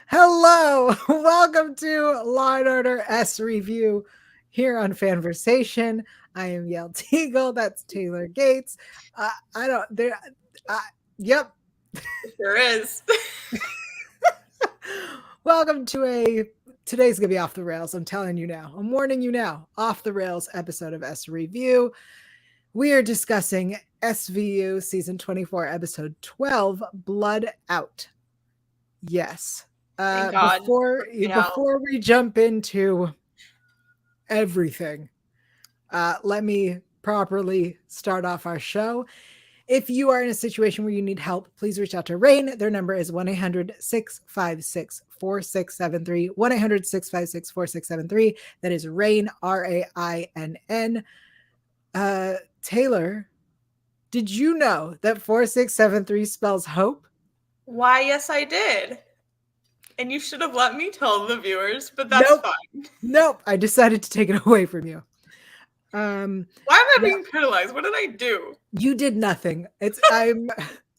Hello, welcome to Law and Order SVU here on FANVERSATION. I am Yael Tygiel. That's Taylor Gates. I don't there. Yep. It sure is. Welcome to today's gonna be off the rails. I'm telling you now. I'm warning you now. Off the rails episode of S Review. We are discussing SVU season 24, episode 12, Blood Out. Yes. Thank God. Before we jump into everything, let me properly start off our show. If you are in a situation where you need help, please reach out to RAINN. Their number is 1-800-656-4673. 1-800-656-4673. That is RAINN, RAINN. Taylor, did you know that 4673 spells hope? Why, yes, I did. And you should have let me tell the viewers, but that's fine. Nope. I decided to take it away from you. Why am I being penalized? What did I do? You did nothing. I'm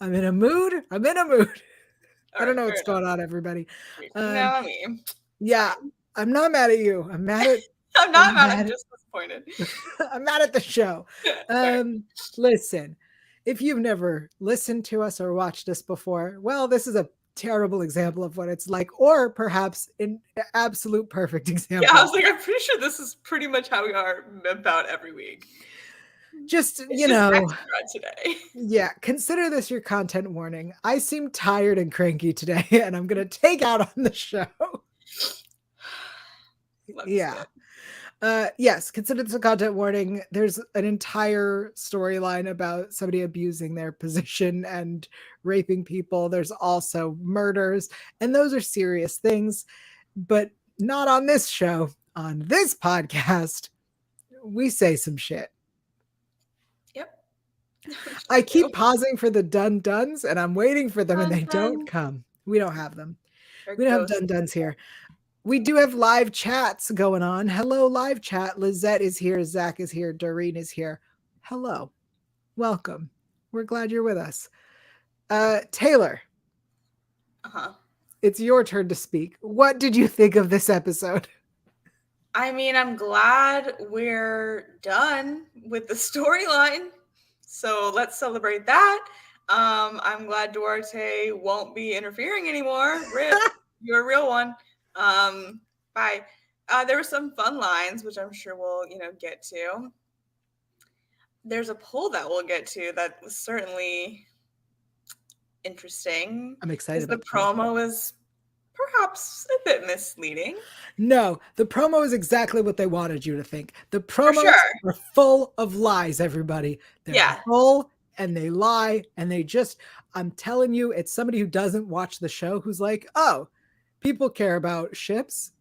in a mood. I don't know what's going on, everybody. Yeah, I'm not mad at you. I'm mad at I'm just disappointed. I'm mad at the show. Listen, if you've never listened to us or watched us before, well, this is a terrible example of what it's like, or perhaps an absolute perfect example. Yeah, I was like, I'm pretty sure this is pretty much how we are about every week. Just today. Yeah, consider this your content warning. I seem tired and cranky today, and I'm gonna take out on the show. Yeah. Yes, consider this a content warning. There's an entire storyline about somebody abusing their position and raping people. There's also murders, and those are serious things, but not on this show. On this podcast, we say some shit. Yep. I keep pausing for the dun-duns, and I'm waiting for them, and they don't come. We don't have them. We don't have dun-duns here. We do have live chats going on. Hello, live chat. Lizette is here. Zach is here. Doreen is here. Hello. Welcome. We're glad you're with us. Taylor. It's your turn to speak. What did you think of this episode? I mean, I'm glad we're done with the storyline. So let's celebrate that. I'm glad Duarte won't be interfering anymore. Rip, you're a real one. Bye. There were some fun lines, which I'm sure we'll, get to. There's a poll that we'll get to that was certainly interesting. I'm excited. The promo is perhaps a bit misleading. No, the promo is exactly what they wanted you to think. The promos are full of lies, everybody. They're full and they lie and I'm telling you, it's somebody who doesn't watch the show who's like, oh, people care about ships,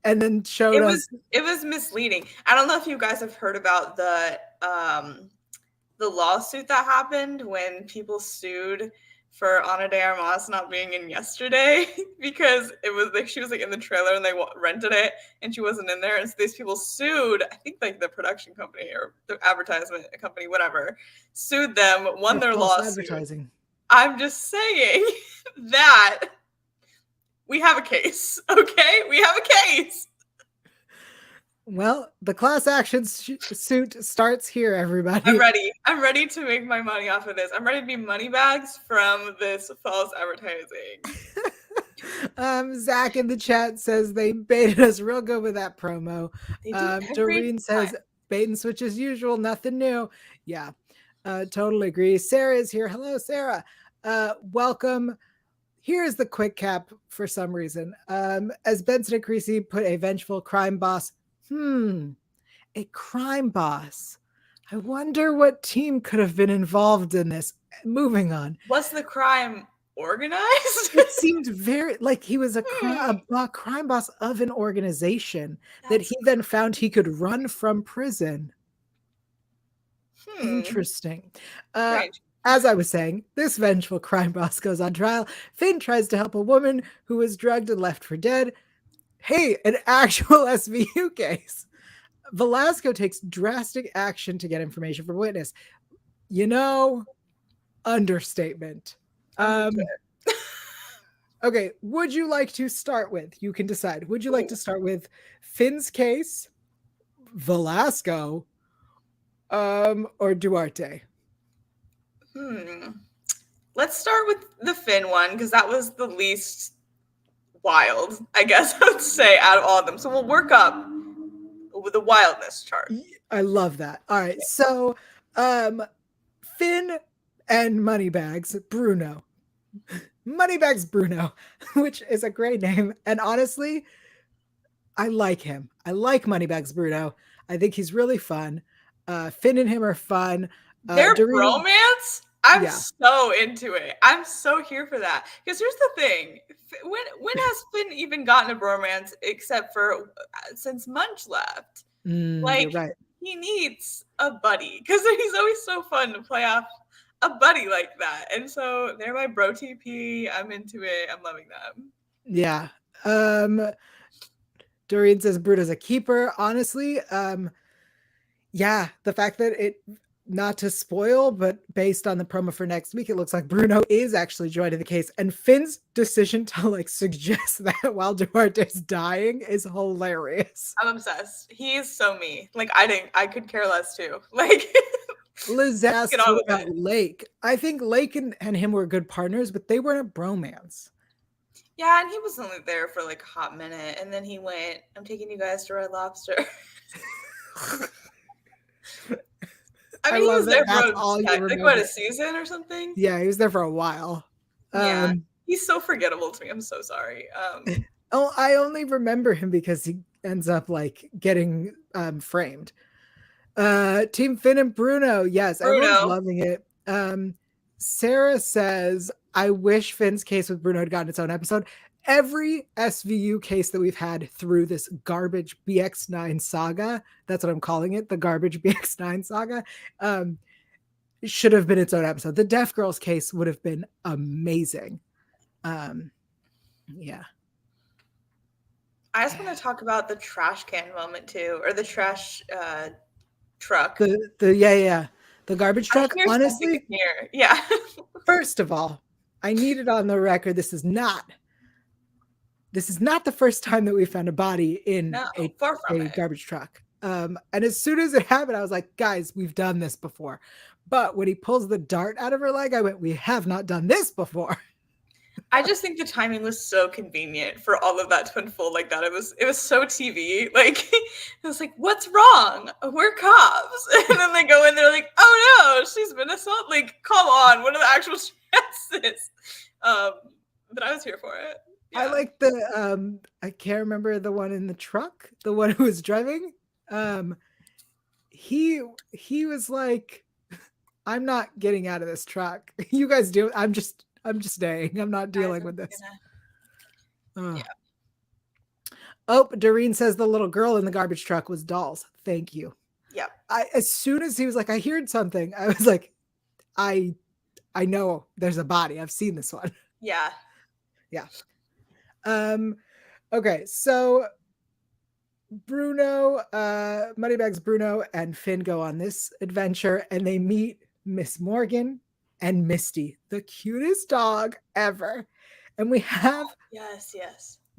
and then showed us. It was misleading. I don't know if you guys have heard about the lawsuit that happened when people sued for Ana de Armas not being in yesterday because it was like she was like in the trailer and they rented it and she wasn't in there, and so these people sued. I think like the production company or the advertisement company, whatever, sued them, won their lawsuit. Advertising. I'm just saying that. We have a case, okay? We have a case. Well, the class action suit starts here, everybody. I'm ready. I'm ready to make my money off of this. I'm ready to be money bags from this false advertising. Zach in the chat says they baited us real good with that promo. Doreen says bait and switch as usual, nothing new. Yeah, totally agree. Sarah is here. Hello, Sarah. Welcome. Here's the quick cap for some reason. As Benson and Creasy put a vengeful crime boss. A crime boss. I wonder what team could have been involved in this. Moving on. Was the crime organized? It seemed very like he was a crime boss of an organization that he then found he could run from prison. Interesting. As I was saying, this vengeful crime boss goes on trial. Finn tries to help a woman who was drugged and left for dead. Hey, an actual SVU case. Velasco takes drastic action to get information from witness. Understatement. Okay, would you like to start with, you can decide, would you like to start with Finn's case, Velasco, or Duarte? Let's start with the Finn one, because that was the least wild, I guess I would say, out of all of them. So we'll work up with the wildness chart. I love that. All right, so Finn and Moneybags Bruno. Moneybags Bruno, which is a great name. And honestly, I like him. I like Moneybags Bruno. I think he's really fun. Finn and him are fun. Their bromance? I'm so into it. I'm so here for that. Because here's the thing. When has Finn even gotten a bromance except for since Munch left? You're right. He needs a buddy because he's always so fun to play off a buddy like that. And so they're my bro TP. I'm into it. I'm loving them. Yeah. Doreen says Bruno's a keeper. Honestly, yeah, the fact that it, not to spoil, but based on the promo for next week, it looks like Bruno is actually joining the case. And Finn's decision to like suggest that while Duarte's dying is hilarious. I'm obsessed. He is so me. Like I could care less too. Like Liz asked about Lake. I think Lake and him were good partners, but they weren't a bromance. Yeah, and he was only there for like a hot minute, and then he went, I'm taking you guys to Red Lobster. I mean, he was there for like what, a season or something? Yeah, he was there for a while. Yeah, he's so forgettable to me. I'm so sorry. I only remember him because he ends up like getting framed. Team Finn and Bruno. Yes, everyone's loving it. Sarah says, I wish Finn's case with Bruno had gotten its own episode. Every SVU case that we've had through this garbage Bx9 saga, that's what I'm calling it, the garbage Bx9 saga, should have been its own episode. The Deaf Girls case would have been amazing. Yeah. I just want to talk about the trash can moment too, or the trash truck. The garbage truck. Honestly, here. Yeah. First of all, I need it on the record. This is not the first time that we found a body in a garbage truck. And as soon as it happened, I was like, guys, we've done this before. But when he pulls the dart out of her leg, I went, we have not done this before. I just think the timing was so convenient for all of that to unfold like that. It was so TV. Like, it was like, what's wrong? We're cops. And then they go in, they're like, oh no, she's been assaulted. Like, come on, what are the actual chances? But I was here for it. Yeah. I like the I can't remember the one in the truck, the one who was driving. He was like, I'm not getting out of this truck. You guys do. I'm just staying. I'm not dealing with this. Yeah. Oh, Doreen says the little girl in the garbage truck was dolls. Thank you. Yeah. As soon as he was like, I heard something, I was like, I know there's a body. I've seen this one. Yeah. Yeah. Okay, so Bruno, Moneybags Bruno and Finn go on this adventure and they meet Miss Morgan and Misty, the cutest dog ever. And we have yes,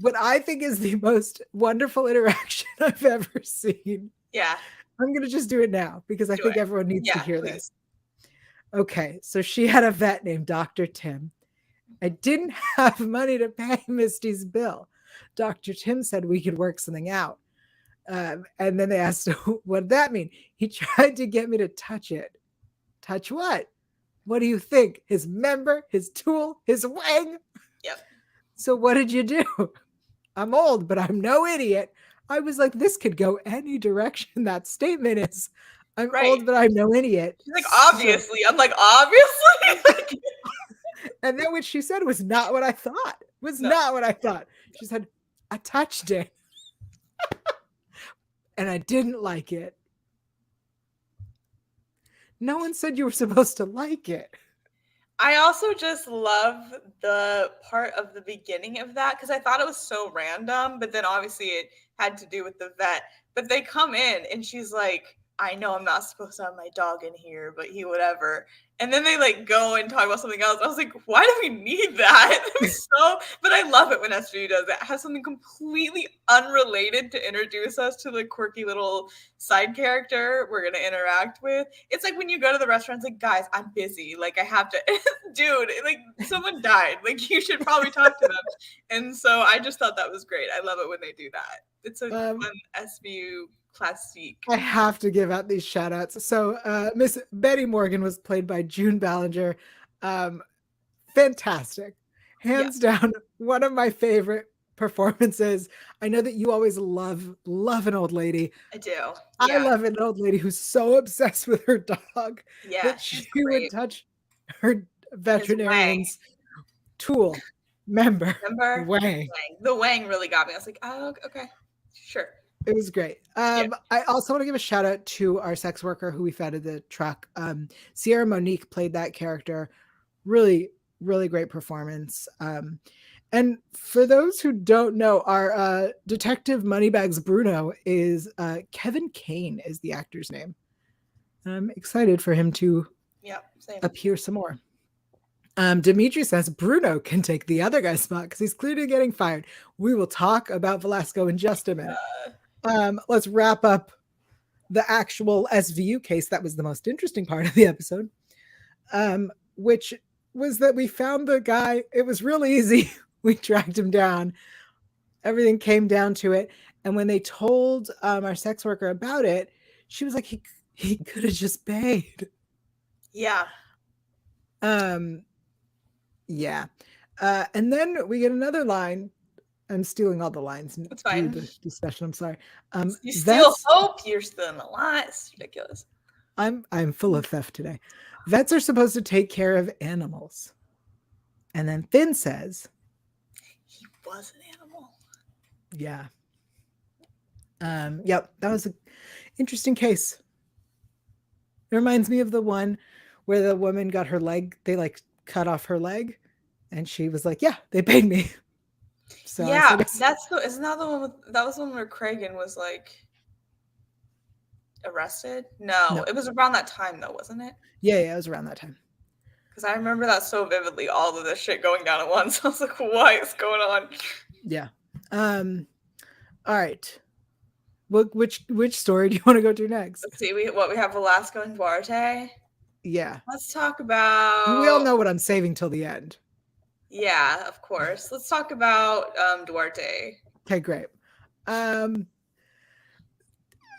what I think is the most wonderful interaction I've ever seen. Yeah. I'm going to just do it now because I think everyone needs to hear this. Okay, so she had a vet named Dr. Tim. I didn't have money to pay Misty's bill. Dr. Tim said we could work something out. And then they asked, what did that mean? He tried to get me to touch it. Touch what? What do you think? His member, his tool, his wang? Yep. So what did you do? I'm old, but I'm no idiot. I was like, this could go any direction. That statement is, I'm old, but I'm no idiot. She's like, obviously. I'm like, obviously? And then what she said was not what I thought. Not what I thought. She said, I touched it. And I didn't like it. No one said you were supposed to like it. I also just love the part of the beginning of that because I thought it was so random, but then obviously it had to do with the vet. But they come in and she's like, I know I'm not supposed to have my dog in here, but he whatever. And then they like go and talk about something else. I was like, why do we need that? But I love it when SVU does that. It has something completely unrelated to introduce us to the quirky little side character we're gonna interact with. It's like when you go to the restaurant, it's like, guys, I'm busy. Like I have to, dude. Like someone died. Like you should probably talk to them. And so I just thought that was great. I love it when they do that. It's a fun SVU classique. I have to give out these shout outs. So Miss Betty Morgan was played by June Ballinger. Fantastic. Hands down, one of my favorite performances. I know that you always love an old lady. I do. Yeah. I love an old lady who's so obsessed with her dog that she would touch her veterinarian's tool. Member? Wang. The Wang really got me. I was like, oh, okay, sure. It was great. I also want to give a shout out to our sex worker who we fed at the truck. Sierra Monique played that character. Really, really great performance. And for those who don't know, our Detective Moneybags Bruno is Kevin Kane is the actor's name. And I'm excited for him to appear some more. Dimitri says Bruno can take the other guy's spot because he's clearly getting fired. We will talk about Velasco in just a minute. Let's wrap up the actual SVU case. That was the most interesting part of the episode, which was that we found the guy. It was really easy. We tracked him down. Everything came down to it. And when they told our sex worker about it, she was like, he could have just paid. Yeah. Yeah. And then we get another line. I'm stealing all the lines. That's fine. The discussion. I'm sorry. You steal hope. You're stealing a lot. It's ridiculous. I'm full of theft today. Vets are supposed to take care of animals. And then Finn says, he was an animal. Yeah. Yep. That was an interesting case. It reminds me of the one where the woman got her leg. They like cut off her leg, and she was like, "Yeah, they paid me." So yeah, isn't that the one that was the one where Kragan was like arrested? No, it was around that time though, wasn't it? Yeah, it was around that time. Because I remember that so vividly, all of this shit going down at once. I was like, what is going on? Yeah. All right. Which story do you want to go to next? Let's see. We have Velasco and Duarte. Yeah. Let's talk about. We all know what I'm saving till the end. Yeah, of course. Let's talk about Duarte. Okay, great.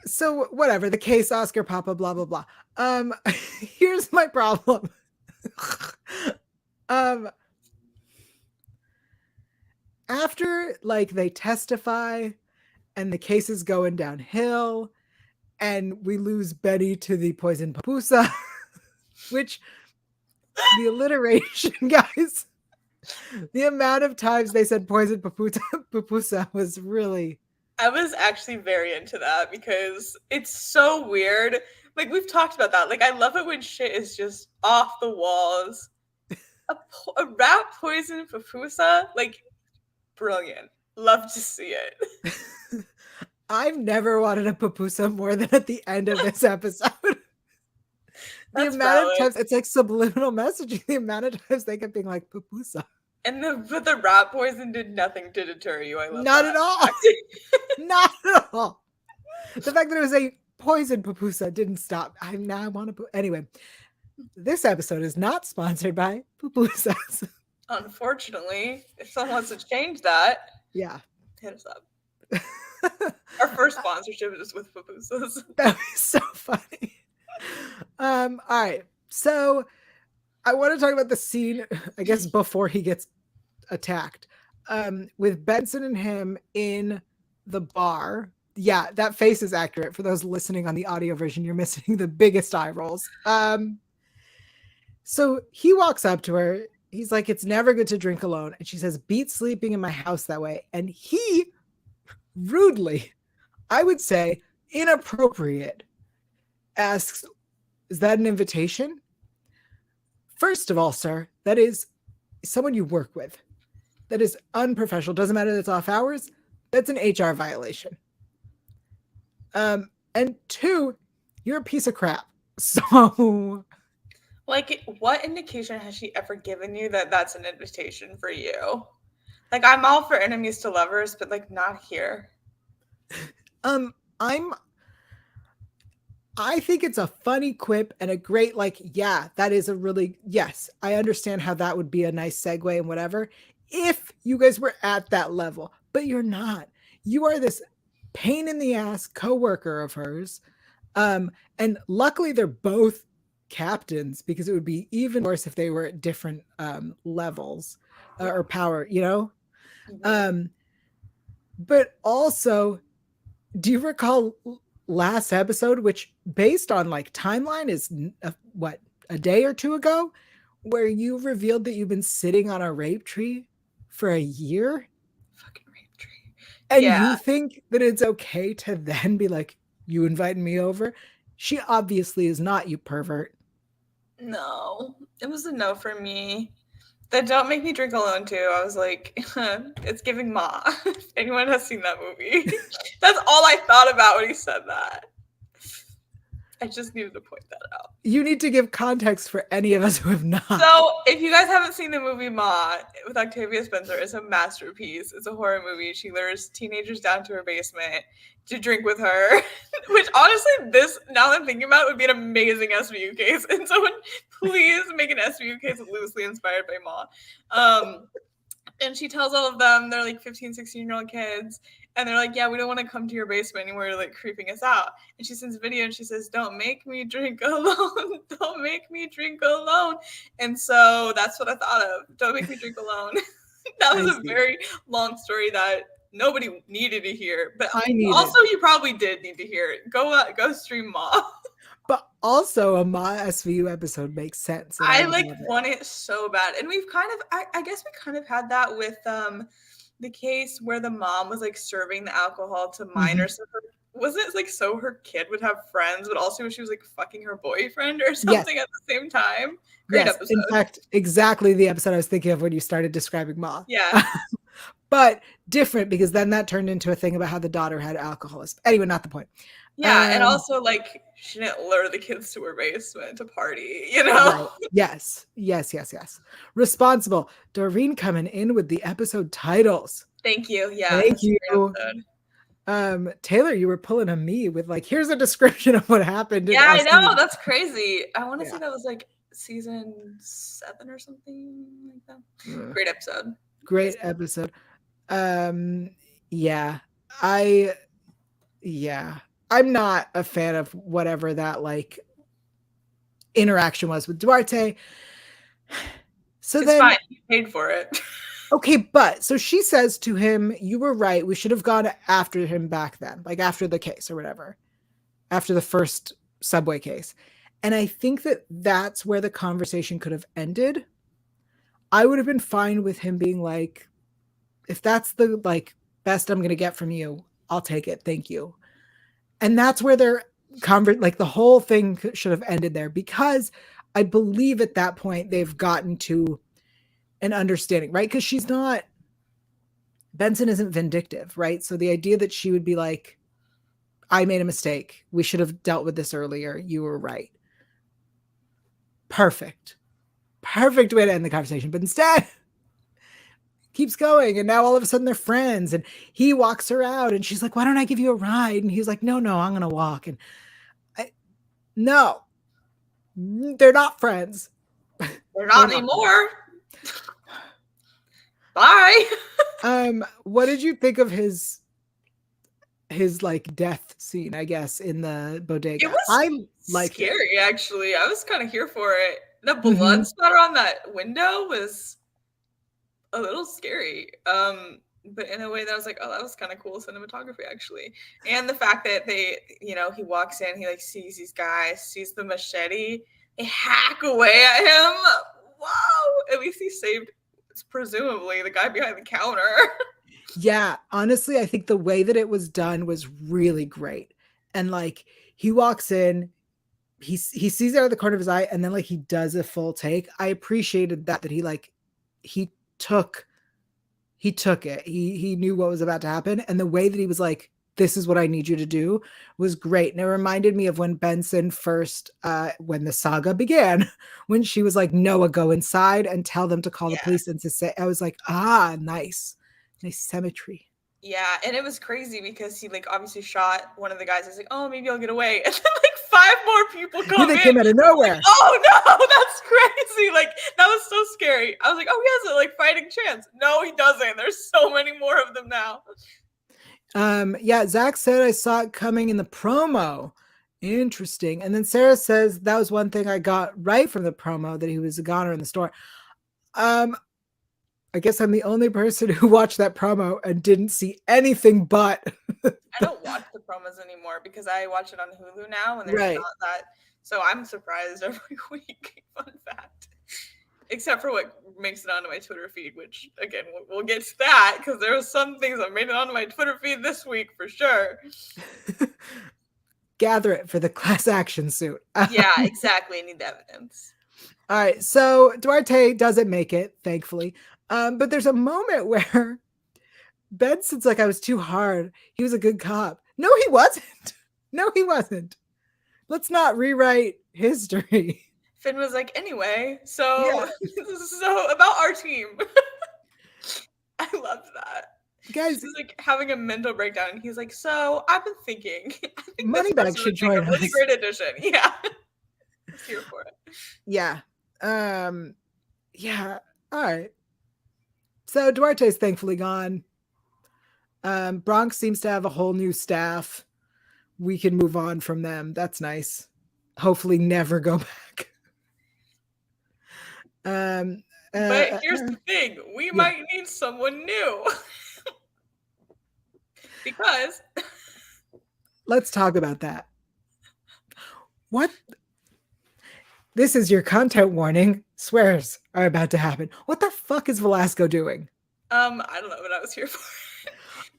So whatever, the case, Oscar Papa, blah blah blah. Here's my problem. After like they testify and the case is going downhill and we lose Betty to the poison papusa, which the alliteration, guys, the amount of times they said poison papusa was really. I was actually very into that because it's so weird. Like we've talked about that. Like I love it when shit is just off the walls. A rat poison papusa, like brilliant. Love to see it. I've never wanted a papusa more than at the end of this episode. The amount of times it's like subliminal messaging. The amount of times they kept being like papusa. But the rat poison did nothing to deter you. I love Not that. At all. Not at all. The fact that it was a poison papusa didn't stop. I want to. Anyway, this episode is not sponsored by pupusas. Unfortunately, if someone wants to change that, yeah, hit us up. Our first sponsorship is with pupusas. That was so funny. All right, so I want to talk about the scene, I guess, before he gets attacked, with Benson and him in the bar. Yeah, that face is accurate. For those listening on the audio version, you're missing the biggest eye rolls. So he walks up to her. He's like, "It's never good to drink alone." And she says, "Beat sleeping in my house that way." And he rudely, I would say inappropriate, asks, "Is that an invitation?" First of all, sir, that is someone you work with. That is unprofessional. Doesn't matter that it's off hours. That's an HR violation. And two, you're a piece of crap. So, like, what indication has she ever given you that that's an invitation for you? Like, I'm all for enemies to lovers, but like not here. I think it's a funny quip and a great, like, yeah, that is a really, yes, I understand how that would be a nice segue and whatever, if you guys were at that level, but you're not. You are this pain in the ass coworker of hers. And luckily they're both captains, because it would be even worse if they were at different levels or power, you know? But also, do you recall last episode, which based on like timeline is what, a day or two ago, where you revealed that you've been sitting on a rape tree for a year? Fucking rape tree. And you think that it's okay to then be like, you invited me over? She obviously is not, you pervert. No, it was a no for me. The Don't Make Me Drink Alone too. I was like, it's giving Ma. If anyone has seen that movie, that's all I thought about when he said that. I just needed to point that out. You need to give context for any of us who have not. So, if you guys haven't seen the movie Ma with Octavia Spencer, it's a masterpiece. It's a horror movie. She lures teenagers down to her basement to drink with her, which honestly, this, now that I'm thinking about it, would be an amazing SVU case. And someone, please make an SVU case loosely inspired by Ma. And she tells all of them, they're like 15, 16-year-old kids, and they're like, yeah, we don't want to come to your basement anymore. You're like creeping us out. And she sends a video and she says, don't make me drink alone. Don't make me drink alone. And so that's what I thought of. Don't make me drink alone. That was a very long story that nobody needed to hear. But also you probably did need to hear it. Go stream Ma. But also a Ma SVU episode makes sense. I like want it so bad. And we've kind of, I guess we kind of had that with the case where the mom was like serving the alcohol to minors. Mm-hmm. Was it like so her kid would have friends, but also she was like fucking her boyfriend or something at the same time? Great episode. In fact, exactly the episode I was thinking of when you started describing Ma. Yeah. But different, because then that turned into a thing about how the daughter had alcoholism. Anyway, not the point. Yeah, and also like she didn't lure the kids to her basement to party, you know? Right. Yes. Responsible. Doreen coming in with the episode titles. Thank you. Yeah. Thank you. Taylor, you were pulling a me with like, here's a description of what happened. Yeah, I know. That's crazy. I want to say that was like season 7 or something like that. Great episode. Great episode. I'm not a fan of whatever that like interaction was with Duarte. So it's fine. You paid for it. Okay, but so she says to him, you were right. We should have gone after him back then, like after the case or whatever, after the first subway case. And I think that that's where the conversation could have ended. I would have been fine with him being like, if that's the like best I'm going to get from you, I'll take it. Thank you. And that's where their like the whole thing should have ended there, because I believe at that point they've gotten to an understanding, right? Because she's not, Benson isn't vindictive, right? So the idea that she would be like, I made a mistake. We should have dealt with this earlier. You were right. Perfect way to end the conversation. But instead, keeps going, and now all of a sudden they're friends, and he walks her out, and she's like, why don't I give you a ride? And he's like, no, I'm gonna walk. And no, they're not friends. They're not anymore. Bye. What did you think of his like death scene, I guess, in the bodega? It was scary, actually. I was kind of here for it. The blood splatter on that window was a little scary, but in a way that I was like, oh, that was kind of cool cinematography, actually. And the fact that they, he walks in, he like sees these guys, sees the machete, they hack away at him. Wow, at least he saved, presumably, the guy behind the counter. Yeah, honestly, I think the way that it was done was really great. And like, he walks in, he sees it out of the corner of his eye, and then like he does a full take. I appreciated that he took it. He knew what was about to happen, and the way that he was like, this is what I need you to do was great. And it reminded me of when Benson first, when the saga began, when she was like, Noah, go inside and tell them to call the police and to say, I was like, nice symmetry. Yeah, and it was crazy because he like obviously shot one of the guys. He's like, oh, maybe I'll get away. And then like 5 more people come They came out of nowhere. Like, oh no, that's crazy. Like that was so scary. I was like, oh, he has a like fighting chance. No, he doesn't. There's so many more of them now. Yeah, Zach said I saw it coming in the promo. Interesting. And then Sarah says that was one thing I got right from the promo, that he was a goner in the store. I guess I'm the only person who watched that promo and didn't see anything but. I don't watch the promos anymore because I watch it on Hulu now, and there's not that. So I'm surprised every week. Fun fact. Except for what makes it onto my Twitter feed, which again we'll get to that because there were some things that made it onto my Twitter feed this week for sure. Gather it for the class action suit. Yeah, exactly. I need the evidence. All right, so Duarte doesn't make it, thankfully. But there's a moment where Benson's like, I was too hard. He was a good cop. No, he wasn't. No, he wasn't. Let's not rewrite history. Finn was like, anyway, so about our team. I loved that. Guys, he's like having a mental breakdown. And he's like, so I've been thinking. I think Moneybag should join us. Really great addition. Yeah. I'm here for it. Yeah. Yeah. All right. So Duarte's thankfully gone. Bronx seems to have a whole new staff. We can move on from them. That's nice. Hopefully never go back. But here's the thing. We might need someone new. Because let's talk about that. What? This is your content warning. Swears are about to happen. What the fuck is Velasco doing? I don't know what I was here for.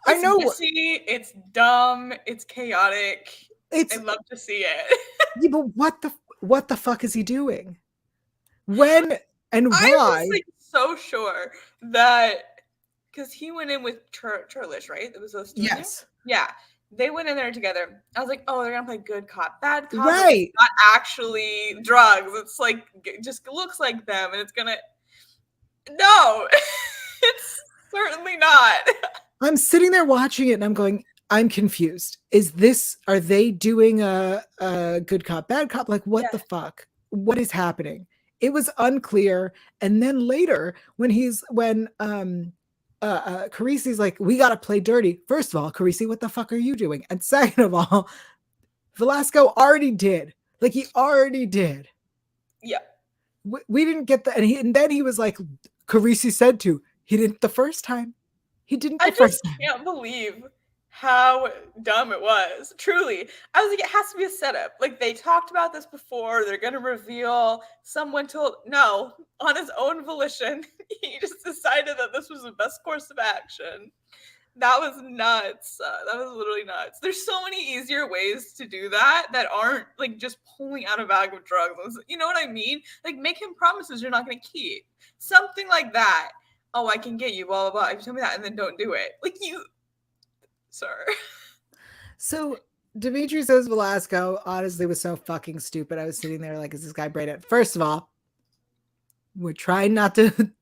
I know. Messy, it's dumb. It's chaotic. I'd love to see it. Yeah, but what the fuck is he doing? When and why? I was like so sure that because he went in with Churlish, right? It was those two. Yes. Yeah. They went in there together. I was like, oh, they're gonna play good cop, bad cop. Right. It's not actually drugs. It's like it just looks like them, and it's gonna. No, it's certainly not. I'm sitting there watching it, and I'm going, I'm confused. Are they doing a good cop, bad cop? Like, what the fuck? What is happening? It was unclear. And then later, when Carisi's like, we got to play dirty. First of all, Carisi, what the fuck are you doing? And second of all, Velasco already did. Like, he already did. Yeah. We didn't get that. And then he was like, Carisi said to. He didn't the first time. He didn't the first time. I just can't believe how dumb it was. Truly. I was like, it has to be a setup. Like, they talked about this before. They're going to reveal. Someone told, no, on his own volition, he just decided that this was the best course of action. That was nuts. That was literally nuts. There's so many easier ways to do that aren't like just pulling out a bag of drugs. You know what I mean? Like, make him promises you're not going to keep. Something like that. Oh, I can get you, blah, blah, blah. You tell me that and then don't do it. Like, sir. So Dimitri says Velasco honestly was so fucking stupid. I was sitting there like, is this guy brain dead? First of all, we're trying not to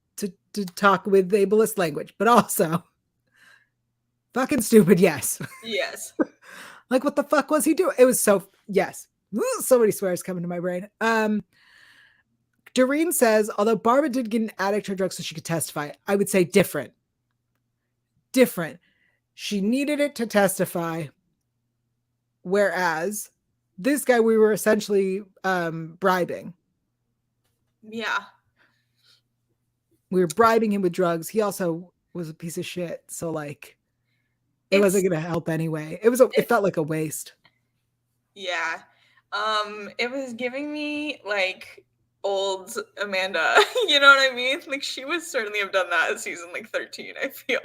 talk with ableist language, but also fucking stupid. Yes. Yes. Like, what the fuck was he doing? It was so, yes. So many swears coming to my brain. Doreen says, although Barbara did get an addict to drugs so she could testify, I would say different. She needed it to testify. Whereas this guy, we were essentially bribing. Yeah. We were bribing him with drugs. He also was a piece of shit. So like, it wasn't going to help anyway. It felt like a waste. Yeah. It was giving me like old Amanda, you know what I mean? Like, she would certainly have done that at season like 13, I feel.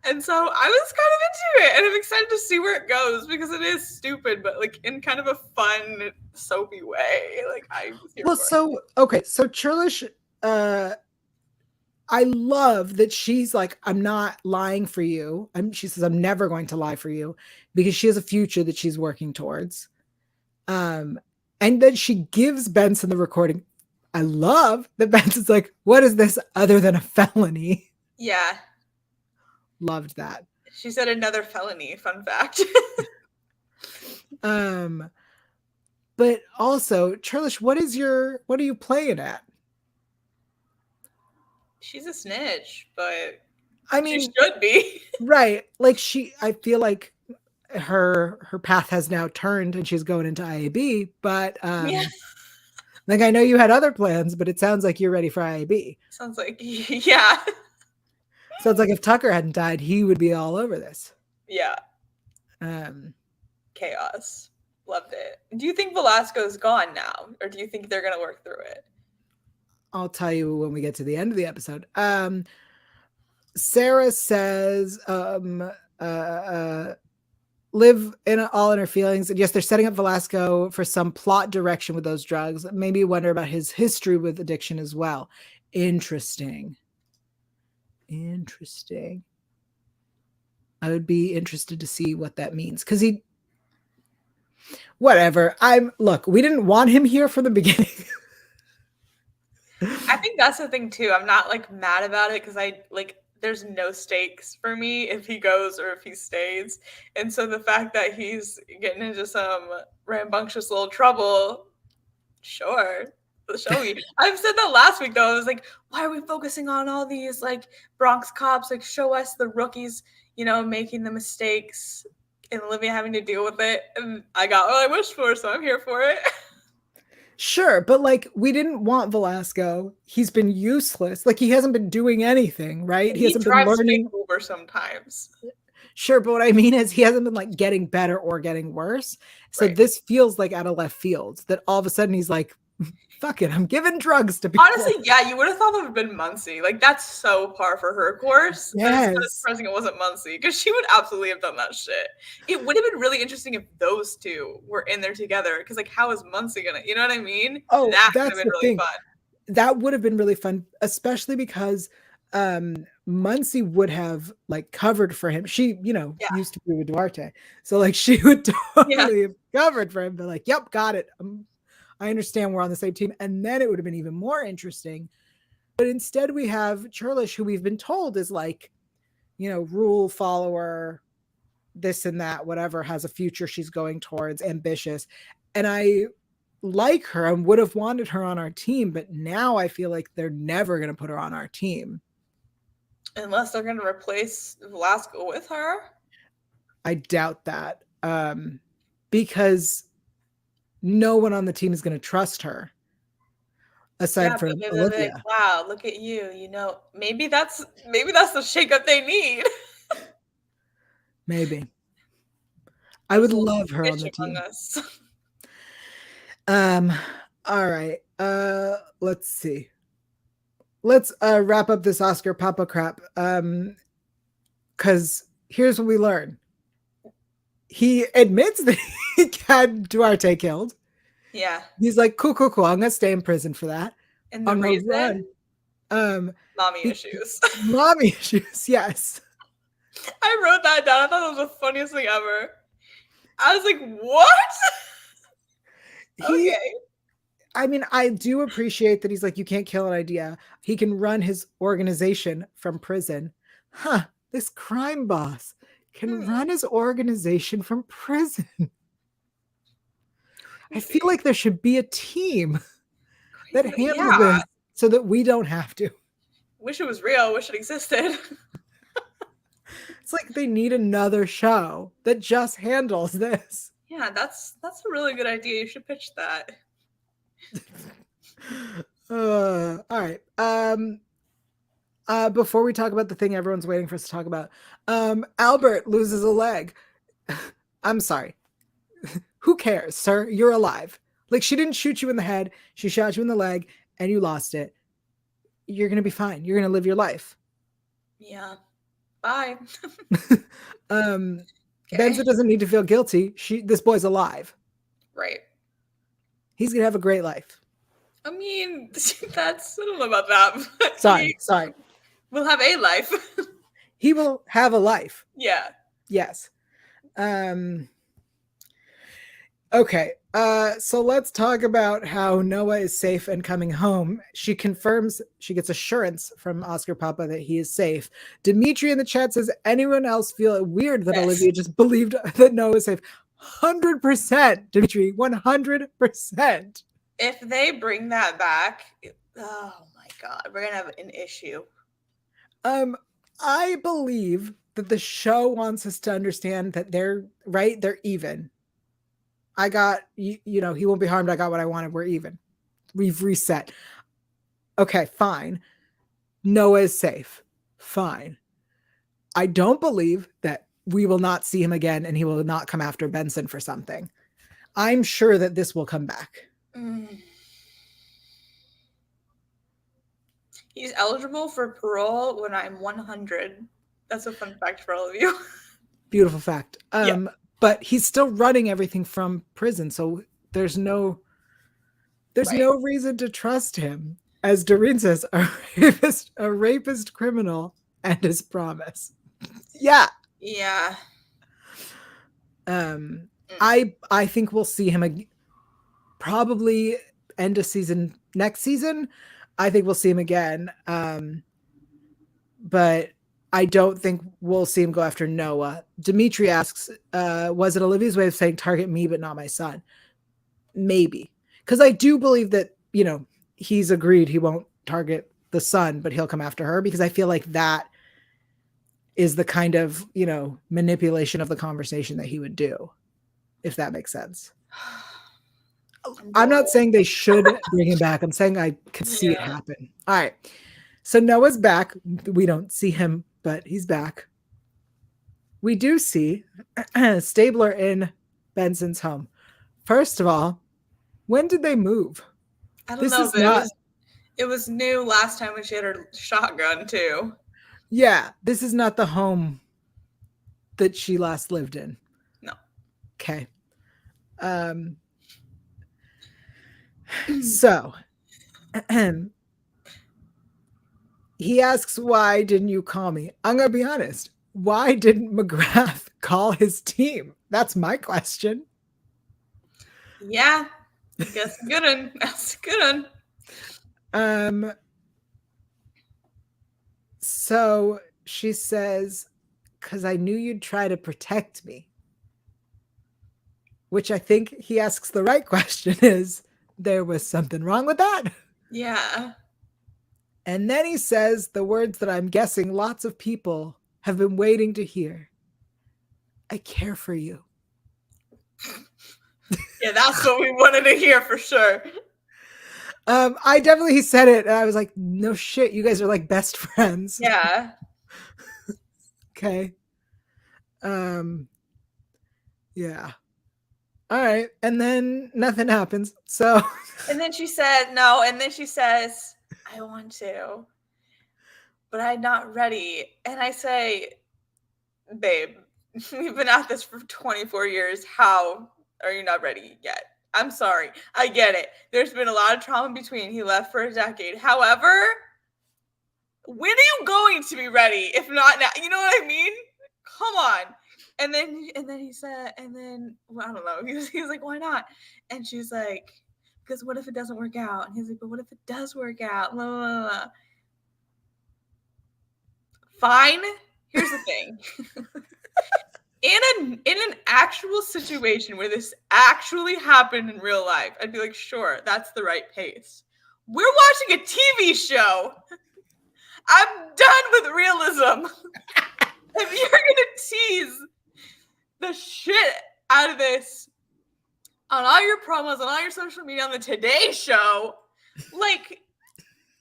And so I was kind of into it, and I'm excited to see where it goes because it is stupid, but like in kind of a fun, soapy way. Like, I was here for it. So Churlish I love that she's like, I'm not lying for you. She says, I'm never going to lie for you, because she has a future that she's working towards. And then she gives Benson the recording. I love that Benson's like, what is this other than a felony? Yeah. Loved that. She said another felony, fun fact. But also, Charlish, what are you playing at? She's a snitch, but I mean, she should be. Right. Like I feel like her path has now turned and she's going into IAB, but Yeah. like, I know you had other plans, but it sounds like you're ready for IAB. Sounds like, yeah. Sounds like if Tucker hadn't died, he would be all over this. Yeah. Chaos. Loved it. Do you think Velasco's gone now, or do you think they're gonna work through it? I'll tell you when we get to the end of the episode. Sarah says, live all in her feelings. And yes, they're setting up Velasco for some plot direction with those drugs. Maybe wonder about his history with addiction as well. Interesting. I would be interested to see what that means, because whatever. Look, we didn't want him here from the beginning. I think that's the thing too. I'm not like mad about it, because there's no stakes for me if he goes or if he stays. And so the fact that he's getting into some rambunctious little trouble, sure. Show me. I've said that last week though. I was like, why are we focusing on all these like Bronx cops? Like, show us the rookies, making the mistakes and Olivia having to deal with it. And I got what I wished for, so I'm here for it. Sure, but like, we didn't want Velasco. He's been useless. Like, he hasn't been doing anything, right? He hasn't been learning Uber sometimes. Sure, but what I mean is he hasn't been like getting better or getting worse. So right. This feels like out of left field, that all of a sudden he's like, fuck it, I'm giving drugs to people. Honestly, yeah, you would have thought it would have been Muncie. Like, that's so par for her course. Yes. It's surprising it wasn't Muncie, because she would absolutely have done that shit. It would have been really interesting if those two were in there together, because like, how is Muncie gonna, you know what I mean? Oh, that would have been really fun. That would have been really fun, especially because Muncie would have like covered for him. She, used to be with Duarte. So like, she would totally have covered for him, but like, yep, got it. I understand we're on the same team. And then it would have been even more interesting. But instead we have Charlish, who we've been told is like, rule follower, this and that, whatever, has a future she's going towards, ambitious. And I like her and would have wanted her on our team. But now I feel like they're never going to put her on our team. Unless they're going to replace Velasco with her. I doubt that. Because no one on the team is going to trust her aside from Olivia. Like, wow, look at you. Maybe that's the shakeup they need. Maybe. I would love her on the team. All right. Let's see. Let's wrap up this Oscar Papa crap. Because here's what we learn. He admits that he had Duarte killed. Yeah. He's like, cool. I'm going to stay in prison for that. And the reason? Mommy issues. Mommy issues, yes. I wrote that down. I thought that was the funniest thing ever. I was like, what? Okay. I mean, I do appreciate that he's like, you can't kill an idea. He can run his organization from prison. This crime boss can run his organization from prison. I feel like there should be a team that handles this so that we don't have to. Wish it was real. Wish it existed. It's like they need another show that just handles this. Yeah, that's a really good idea. You should pitch that. All right. Before we talk about the thing everyone's waiting for us to talk about, Albert loses a leg. I'm sorry. Who cares, sir? You're alive. Like, she didn't shoot you in the head. She shot you in the leg and you lost it. You're going to be fine. You're going to live your life. Yeah. Bye. Benson doesn't need to feel guilty. This boy's alive. Right. He's going to have a great life. I mean, I don't know about that. Sorry. will have a life. He will have a life. Yeah. Yes. Okay. So let's talk about how Noah is safe and coming home. She confirms, she gets assurance from Oscar Papa that he is safe. Dimitri in the chat says, anyone else feel it weird that Olivia just believed that Noah is safe? 100%, Dimitri, 100%. If they bring that back, oh my God, we're going to have an issue. I believe that the show wants us to understand that they're even. I got, you know, he won't be harmed. I got what I wanted. We're even. We've reset. Okay, fine. Noah is safe. Fine. I don't believe that we will not see him again and he will not come after Benson for something. I'm sure that this will come back. He's eligible for parole when I'm 100. That's a fun fact for all of you. Beautiful fact. But he's still running everything from prison, so there's no reason to trust him. As Doreen says, a rapist criminal and his promise. Yeah. Yeah. I think we'll see him probably end of season next season. I think we'll see him again. But I don't think we'll see him go after Noah. Dimitri asks, was it Olivia's way of saying target me but not my son? Maybe. Because I do believe that, you know, he's agreed he won't target the son, but he'll come after her, because I feel like that is the kind of, you know, manipulation of the conversation that he would do, if that makes sense. I'm not saying they should bring him back. I'm saying I could see it happen. All right. So Noah's back. We don't see him, but he's back. We do see Stabler in Benson's home. First of all, when did they move? I don't know, but it was new last time when she had her shotgun too. Yeah, this is not the home that she last lived in. No. Okay. So he asks, why didn't you call me? I'm going to be honest. Why didn't McGrath call his team? That's my question. Yeah. That's a good one. That's a good one. So she says, because I knew you'd try to protect me. Which I think he asks the right question is, there was something wrong with that? Yeah. And then he says the words that I'm guessing lots of people have been waiting to hear. I care for you. Yeah, that's what we wanted to hear for sure. I definitely said it, and I was like, no shit, you guys are like best friends. Yeah. Okay. Yeah. All right. And then nothing happens. So. And then she said no. And then she says, I want to, but I'm not ready. And I say, babe, we've been at this for 24 years. How are you not ready yet? I'm sorry. I get it. There's been a lot of trauma between. He left for a decade. However, when are you going to be ready? If not now, you know what I mean? Come on. And then he said, well, I don't know. He was like, why not? And she's like, because what if it doesn't work out? And he's like, but what if it does work out? Blah, blah, blah. Fine. Here's the thing. In an actual situation where this actually happened in real life, I'd be like, sure, that's the right pace. We're watching a TV show. I'm done with realism. If you're gonna tease the shit out of this on all your promos, on all your social media, on the Today Show, like,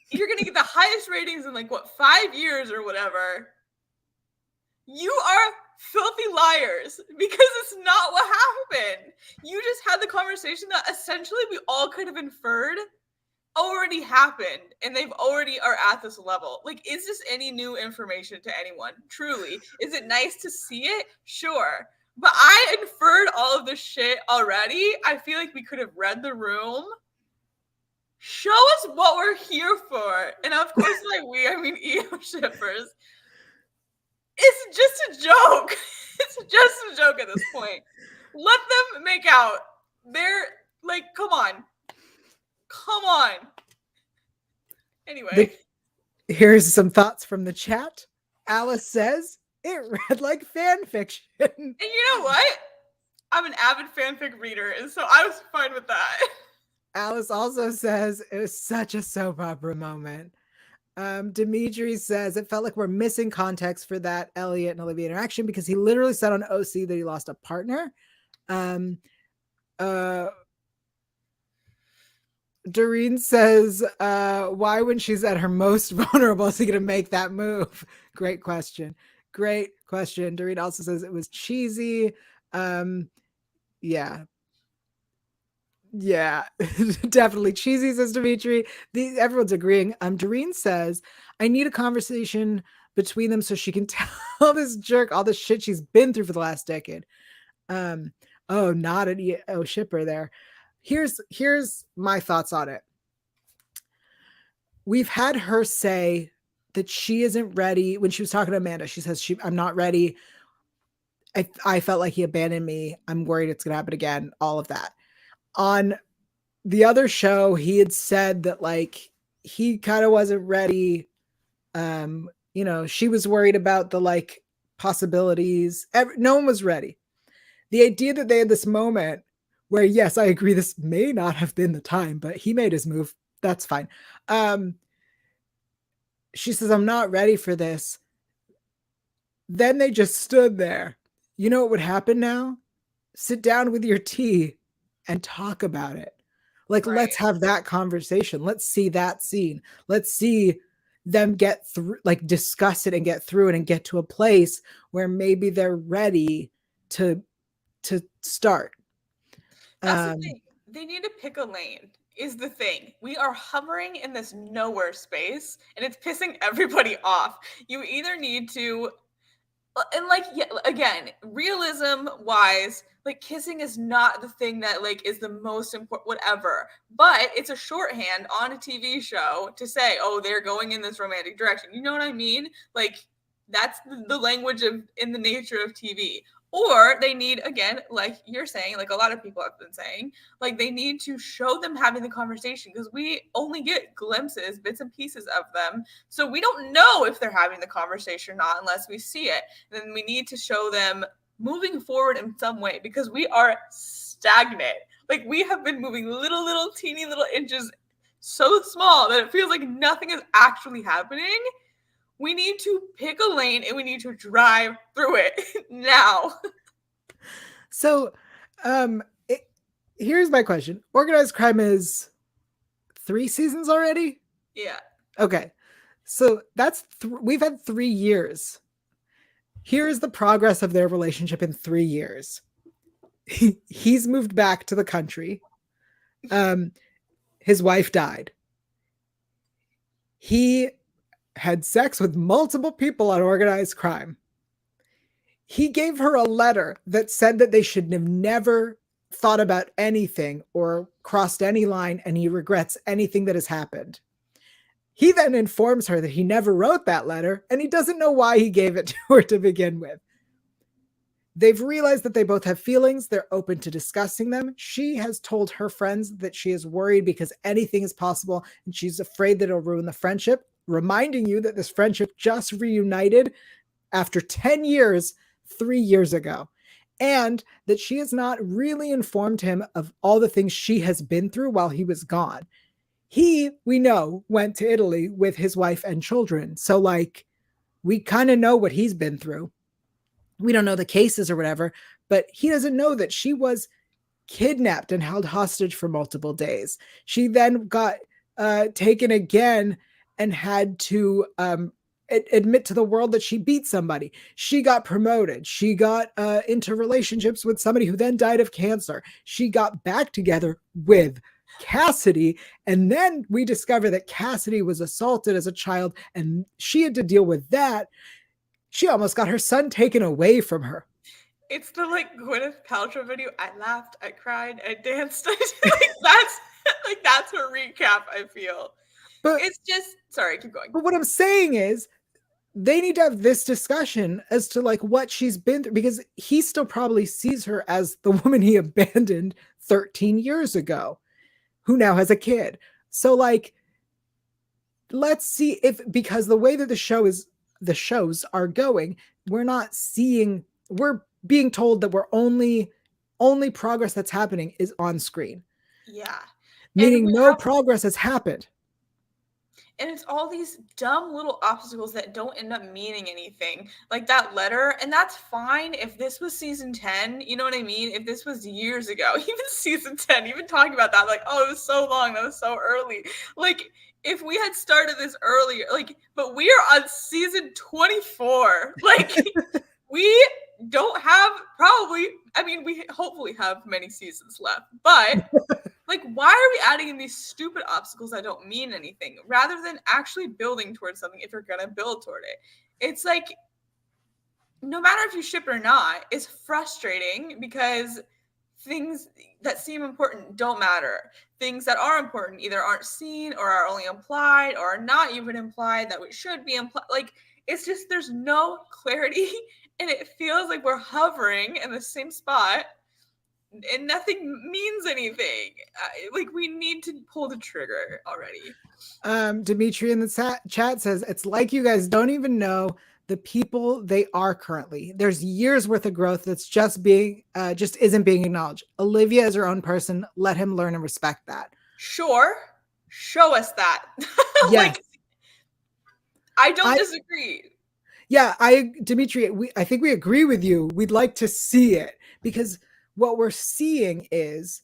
you're gonna get the highest ratings in 5 years or whatever. You are filthy liars, because it's not what happened. You just had the conversation that essentially we all could have inferred already happened, and they've already are at this level. Is this any new information to anyone? Truly. Is it nice to see it? Sure. But I inferred all of this shit already. I feel like we could have read the room show us what we're here for. And of course, by we, I mean EO shippers. It's just a joke. It's just a joke at this point. Let them make out. They're like, come on. Come on. Anyway. Here's some thoughts from the chat. Alice says, it read like fan fiction. And you know what? I'm an avid fanfic reader, and so I was fine with that. Alice also says, it was such a soap opera moment. Dimitri says, it felt like we're missing context for that Elliot and Olivia interaction because he literally said on OC that he lost a partner. Doreen says, why when she's at her most vulnerable is he going to make that move? Great question. Great question. Doreen also says it was cheesy. Yeah. Yeah, definitely cheesy, says Dimitri. Everyone's agreeing. Doreen says, I need a conversation between them so she can tell this jerk all the shit she's been through for the last decade. Oh, not an EO shipper there. Here's my thoughts on it. We've had her say that she isn't ready. When she was talking to Amanda, she says, I'm not ready. I felt like he abandoned me. I'm worried it's going to happen again. All of that. On the other show, he had said that like he kind of wasn't ready. She was worried about the like possibilities. No one was ready. The idea that they had this moment where, yes, I agree, this may not have been the time, but he made his move. That's fine. She says, I'm not ready for this. Then they just stood there. You know what would happen now? Sit down with your tea and talk about it. Like, right. Let's have that conversation. Let's see that scene. Let's see them get through, like discuss it and get through it and get to a place where maybe they're ready to start. That's the thing. They need to pick a lane is the thing. We are hovering in this nowhere space and it's pissing everybody off. You either need to, and like, yeah, again, realism wise, like kissing is not the thing that like is the most important, whatever, but it's a shorthand on a TV show to say, oh, they're going in this romantic direction. You know what I mean? Like that's the language of in the nature of TV. Or they need, again, like you're saying, like a lot of people have been saying, like they need to show them having the conversation because we only get glimpses, bits and pieces of them. So we don't know if they're having the conversation or not unless we see it. Then we need to show them moving forward in some way because we are stagnant. Like we have been moving little teeny little inches so small that it feels like nothing is actually happening. We need to pick a lane and we need to drive through it now. So, here's my question. Organized crime is 3 seasons already? Yeah. Okay. So that's, we've had 3 years. Here's the progress of their relationship in 3 years. He's moved back to the country. His wife died. He had sex with multiple people on organized crime. He gave her a letter that said that they should have never thought about anything or crossed any line, and he regrets anything that has happened. He then informs her that he never wrote that letter, and he doesn't know why he gave it to her to begin with. They've realized that they both have feelings. They're open to discussing them. She has told her friends that she is worried because anything is possible, and she's afraid that it'll ruin the friendship, reminding you that this friendship just reunited after 10 years, 3 years ago, and that she has not really informed him of all the things she has been through while he was gone. He, we know, went to Italy with his wife and children. So like, we kind of know what he's been through. We don't know the cases or whatever, but he doesn't know that she was kidnapped and held hostage for multiple days. She then got taken again and had to admit to the world that she beat somebody. She got promoted. She got into relationships with somebody who then died of cancer. She got back together with Cassidy. And then we discover that Cassidy was assaulted as a child and she had to deal with that. She almost got her son taken away from her. It's the like Gwyneth Paltrow video. I laughed, I cried, I danced. Like, that's Like, that's her recap, I feel. But it's just, sorry, keep going. But what I'm saying is, they need to have this discussion as to like what she's been through, because he still probably sees her as the woman he abandoned 13 years ago, who now has a kid. So like, let's see if, because the way that the shows are going, we're being told that we're only progress that's happening is on screen. Yeah. Meaning no progress has happened. And it's all these dumb little obstacles that don't end up meaning anything. Like that letter, and that's fine if this was season 10, you know what I mean? If this was years ago, even season 10, even talking about that, like, oh, it was so long, that was so early. Like, if we had started this earlier, like, but we are on season 24. Like, we don't have probably, I mean, we hopefully have many seasons left, but like, why are we adding in these stupid obstacles that don't mean anything rather than actually building towards something if you're going to build toward it? It's like, no matter if you ship or not, it's frustrating because things that seem important don't matter. Things that are important either aren't seen or are only implied or are not even implied that we should be implied. Like, it's just, there's no clarity and it feels like we're hovering in the same spot and nothing means anything. Like, we need to pull the trigger already. Dimitri in the chat says, it's like you guys don't even know the people they are currently. There's years worth of growth that's just isn't being acknowledged. Olivia is her own person. Let him learn and respect that. Sure. Show us that. Yes. Like, I don't disagree. Yeah, Dimitri, I think we agree with you. We'd like to see it, because what we're seeing is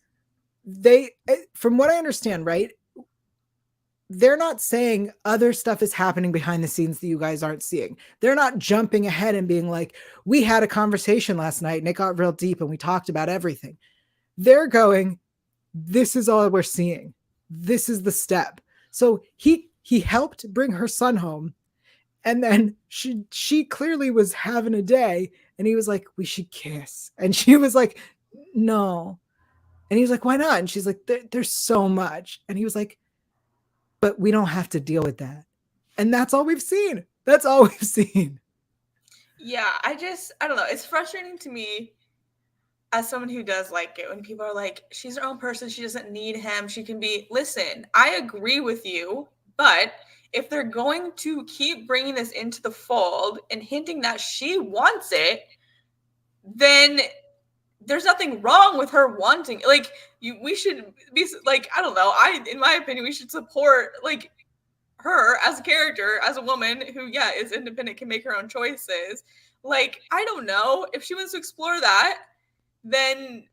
from what I understand, right? They're not saying other stuff is happening behind the scenes that you guys aren't seeing. They're not jumping ahead and being like, we had a conversation last night and it got real deep and we talked about everything. They're going, this is all we're seeing. This is the step. So he helped bring her son home. And then she clearly was having a day and he was like, we should kiss. And she was like, no. And he was like, why not? And she's like, there's so much. And he was like, but we don't have to deal with that. And that's all we've seen. That's all we've seen. Yeah, I don't know. It's frustrating to me as someone who does like it when people are like, she's her own person. She doesn't need him. She can be, listen, I agree with you, but if they're going to keep bringing this into the fold and hinting that she wants it, then there's nothing wrong with her wanting, like, we should be like, I don't know, in my opinion, we should support like her as a character, as a woman who, yeah, is independent, can make her own choices. Like, I don't know, if she wants to explore that, then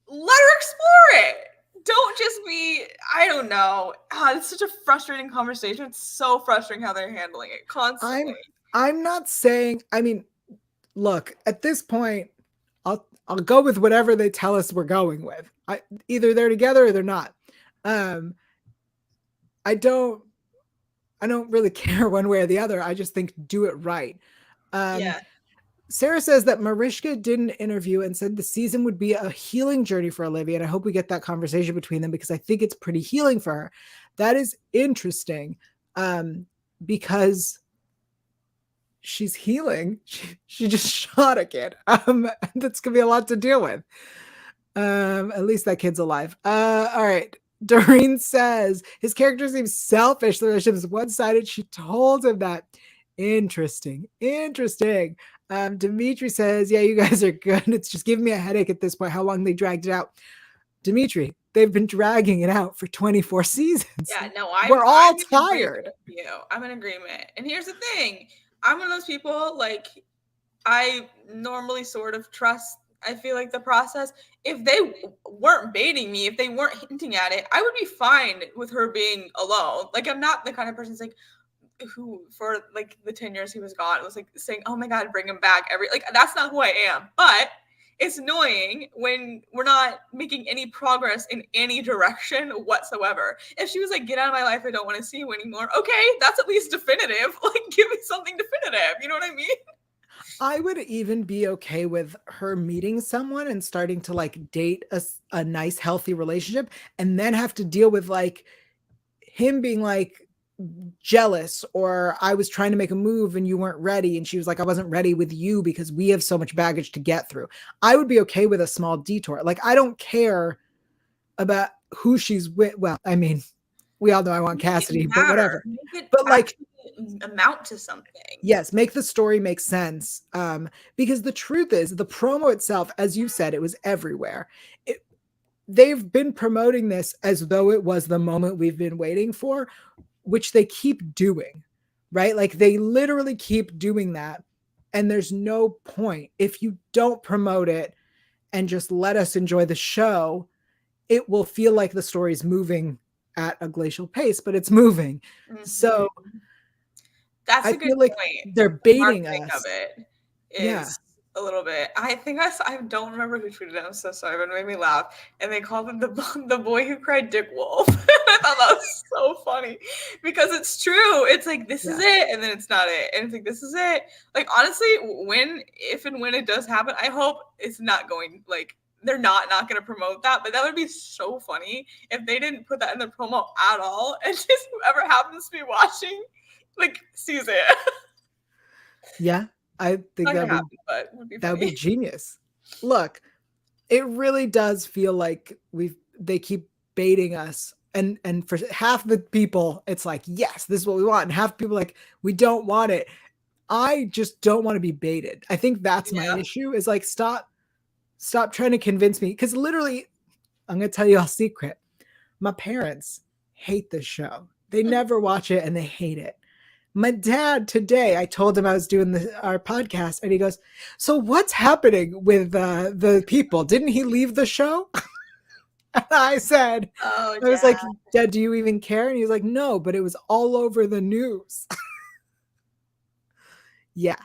let her explore it. Don't just be, I don't know. It's such a frustrating conversation. It's so frustrating how they're handling it constantly. I'm not saying, I mean, look, at this point, I'll go with whatever they tell us we're going with. Either they're together or they're not. I don't really care one way or the other. I just think do it right. Yeah. Sarah says that Mariska did an interview and said the season would be a healing journey for Olivia. And I hope we get that conversation between them, because I think it's pretty healing for her. That is interesting, because she's healing. She just shot a kid. That's gonna be a lot to deal with. At least that kid's alive. All right. Doreen says his character seems selfish. The relationship is one-sided. She told him that. Interesting. Dimitri says, yeah, you guys are good. It's just giving me a headache at this point, how long they dragged it out. Dimitri, they've been dragging it out for 24 seasons. Yeah, no, we're all tired. I'm in agreement. And here's the thing. I'm one of those people, like, I normally sort of trust, I feel like, the process. If they weren't baiting me, if they weren't hinting at it, I would be fine with her being alone. Like, I'm not the kind of person who's like, who for like the 10 years he was gone was like saying, oh my God, bring him back. That's not who I am. But it's annoying when we're not making any progress in any direction whatsoever. If she was like, get out of my life, I don't want to see you anymore. Okay, that's at least definitive. Like, give me something definitive. You know what I mean? I would even be okay with her meeting someone and starting to like date a nice, healthy relationship, and then have to deal with like him being like jealous, or I was trying to make a move and you weren't ready. And she was like, I wasn't ready with you because we have so much baggage to get through. I would be okay with a small detour. Like, I don't care about who she's with. Well, I mean, we all know I want Cassidy, but whatever. But like, amount to something. Yes, make the story make sense. Because the truth is, the promo itself, as you said, it was everywhere. They've been promoting this as though it was the moment we've been waiting for, which they keep doing, right? Like, they literally keep doing that. And there's no point. If you don't promote it and just let us enjoy the show, it will feel like the story's moving at a glacial pace, but it's moving. Mm-hmm. So that's a good point. They're baiting us. Of it is a little bit. I think I don't remember who tweeted it. I'm so sorry, but it made me laugh. And they called him the boy who cried Dick Wolf. I thought that was so funny because it's true. It's like, this is it, and then it's not it, and it's like, this is it. Like, honestly, if and when it does happen, I hope it's not going like. They're not going to promote that, but that would be so funny if they didn't put that in the promo at all, and just whoever happens to be watching, like, sees it. Yeah, I think that would be genius. Look, it really does feel like they keep baiting us, and for half the people, it's like, yes, this is what we want, and half the people like, we don't want it. I just don't want to be baited. I think that's my issue. Is like, stop trying to convince me, because literally, I'm going to tell you a secret. My parents hate this show. They never watch it and they hate it. My dad today, I told him I was doing our podcast, and he goes, so what's happening with the people? Didn't he leave the show? And I said, I was like, Dad, do you even care? And he was like, no, but it was all over the news. Yeah.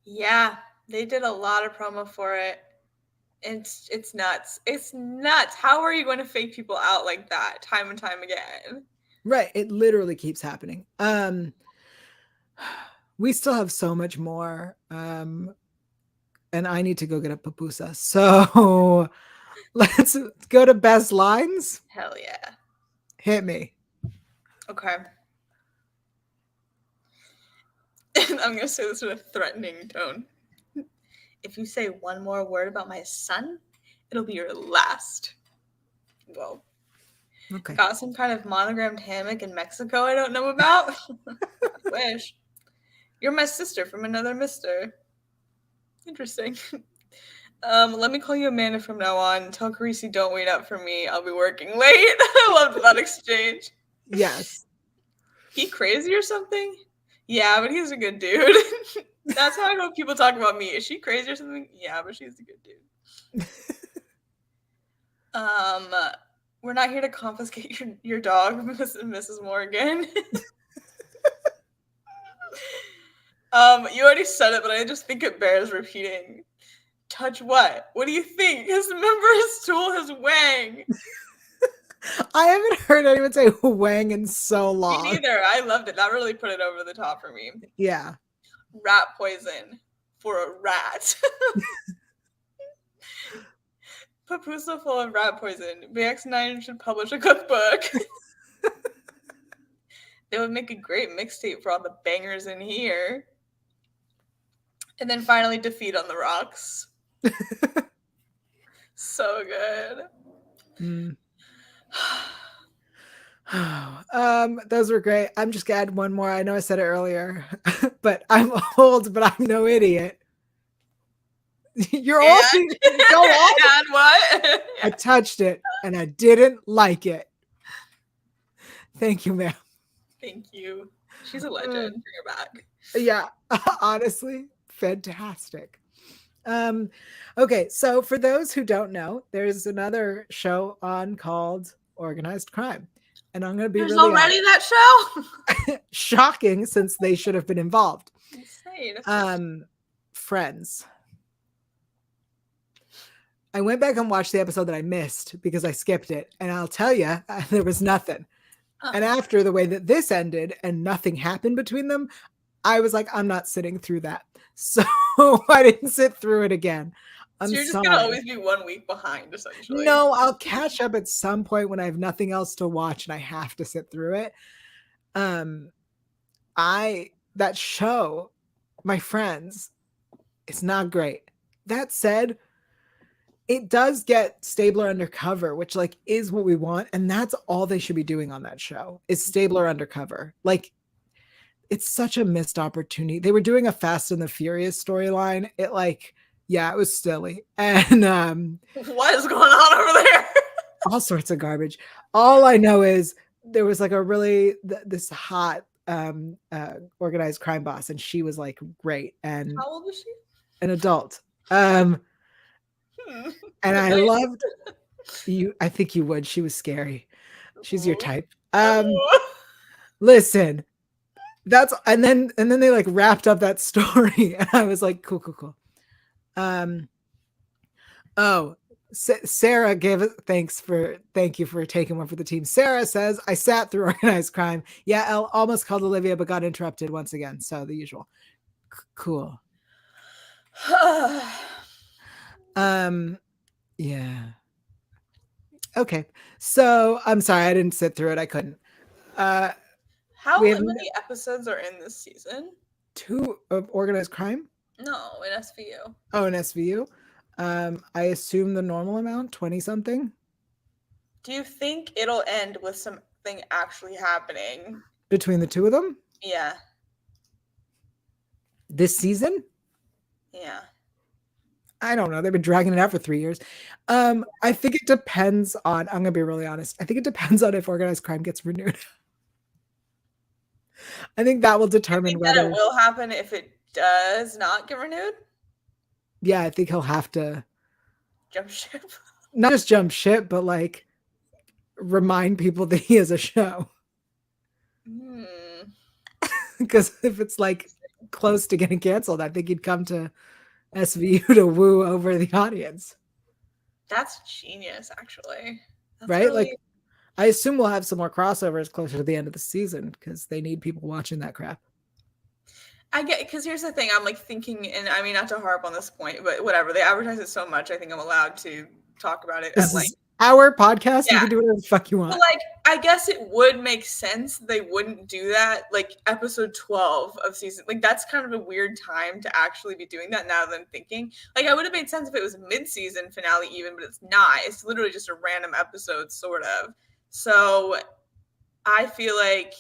Yeah, they did a lot of promo for it. It's nuts. It's nuts. How are you going to fake people out like that time and time again? Right. It literally keeps happening. We still have so much more. And I need to go get a pupusa. So let's go to best lines. Hell yeah. Hit me. Okay. And I'm going to say this with a threatening tone. If you say one more word about my son, it'll be your last. Well, okay. Got some kind of monogrammed hammock in Mexico I don't know about? I wish. You're my sister from another mister. Interesting. Let me call you Amanda from now on. Tell Carisi don't wait up for me. I'll be working late. I loved that exchange. Yes. He crazy or something? Yeah, but he's a good dude. That's how I know people talk about me. Is she crazy or something? Yeah, but she's a good dude. We're not here to confiscate your dog, Mrs. Morgan. You already said it, but I just think it bears repeating. Touch what? What do you think? His member's tool has wang. I haven't heard anyone say wang in so long. Me neither. I loved it. That really put it over the top for me. Yeah. Rat poison for a rat. Papusa full of rat poison. Bx9 should publish a cookbook. They would make a great mixtape for all the bangers in here. And then finally, defeat on the rocks. So good. Those were great. I'm just gonna add one more. I know I said it earlier, but I'm old, but I'm no idiot. You're old. Go on. And what? I touched it and I didn't like it. Thank you, ma'am. Thank you. She's a legend. Bring her back. Yeah, honestly, fantastic. Okay, so for those who don't know, there's another show on called Organized Crime. And I'm going to be There's really already honest. That show? Shocking, since they should have been involved. Insane. Friends. I went back and watched the episode that I missed because I skipped it. And I'll tell you, there was nothing. Oh. And after the way that this ended and nothing happened between them, I was like, I'm not sitting through that. So I didn't sit through it again. So you're just going to always be 1 week behind, essentially. No, I'll catch up at some point when I have nothing else to watch and I have to sit through it. That show, my friends, it's not great. That said, it does get Stabler undercover, which like is what we want, and that's all they should be doing on that show is Stabler undercover. Like, it's such a missed opportunity. They were doing a Fast and the Furious storyline. It was silly. And what is going on over there? All sorts of garbage. All I know is there was like this hot organized crime boss, and she was like great. And how old was she? An adult. And I loved you. I think you would. She was scary. She's your type. Listen, and then they like wrapped up that story, and I was like, cool. Sarah gave it. Thank you for taking one for the team. Sarah says, I sat through organized crime. Yeah, Elle almost called Olivia, but got interrupted once again. So the usual. Cool. Yeah. Okay. So I'm sorry, I didn't sit through it. I couldn't. How many episodes are in this season? 2 of organized crime? No, in SVU. Oh, in SVU? I assume the normal amount, 20 something. Do you think it'll end with something actually happening between the two of them? Yeah. This season? Yeah. I don't know. They've been dragging it out for 3 years. I think it depends on, I'm going to be really honest. I think it depends on if organized crime gets renewed. I think that will determine whether it will happen if it does not get renewed. Yeah, I think he'll have to jump ship. Not just jump ship, but like remind people that he has a show. Because if it's like close to getting canceled, I think he'd come to SVU to woo over the audience. That's genius, actually. That's right? Really... Like, I assume we'll have some more crossovers closer to the end of the season because they need people watching that crap. I get, because here's the thing, I'm like thinking, and I mean, not to harp on this point, but whatever, they advertise it so much, I think I'm allowed to talk about it. This is our podcast. Yeah. You can do whatever the fuck you want. But like, I guess it would make sense they wouldn't do that, like episode 12 of season, like that's kind of a weird time to actually be doing that now that I'm thinking. Like, I would have made sense if it was a mid-season finale even, but it's not. It's literally just a random episode, sort of. So I feel like,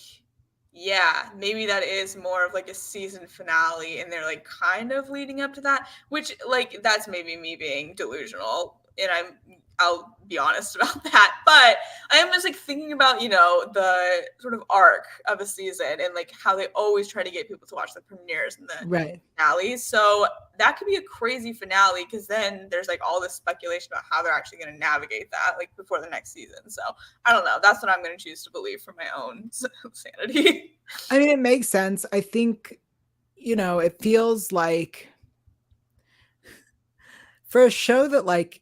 yeah, maybe that is more of like a season finale and they're like kind of leading up to that, which like that's maybe me being delusional, and I'll be honest about that. But I am just like thinking about, you know, the sort of arc of a season and like how they always try to get people to watch the premieres and the finales. So that could be a crazy finale because then there's like all this speculation about how they're actually going to navigate that like before the next season. So I don't know. That's what I'm going to choose to believe for my own sanity. I mean, it makes sense. I think, you know, it feels like for a show that like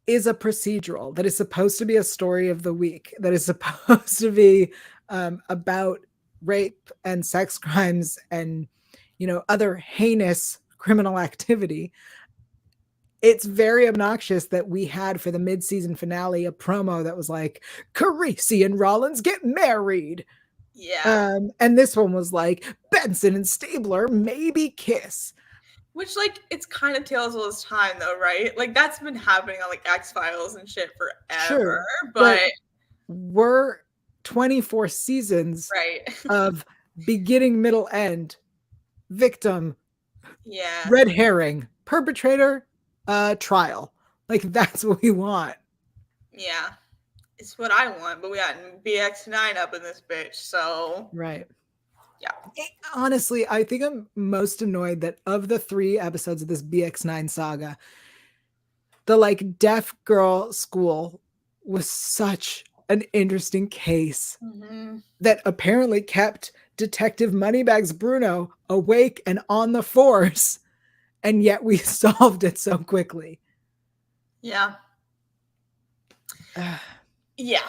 is a procedural, that is supposed to be a story of the week, that is supposed to be about rape and sex crimes and, you know, other heinous criminal activity. It's very obnoxious that we had for the mid-season finale a promo that was like, Carisi and Rollins get married. Yeah. And this one was like, Benson and Stabler maybe kiss. Which, like, it's kind of tales of its time, though, right? Like, that's been happening on, like, X-Files and shit forever. Sure, but we're 24 seasons of beginning, middle, end, victim, red herring, perpetrator, trial. Like, that's what we want. Yeah. It's what I want, but we got Bx9 up in this bitch, so... Right. Yeah. Honestly, I think I'm most annoyed that of the 3 episodes of this Bx9 saga, the like deaf girl school was such an interesting case that apparently kept Detective Moneybags Bruno awake and on the force, and yet we solved it so quickly. Yeah. Yeah.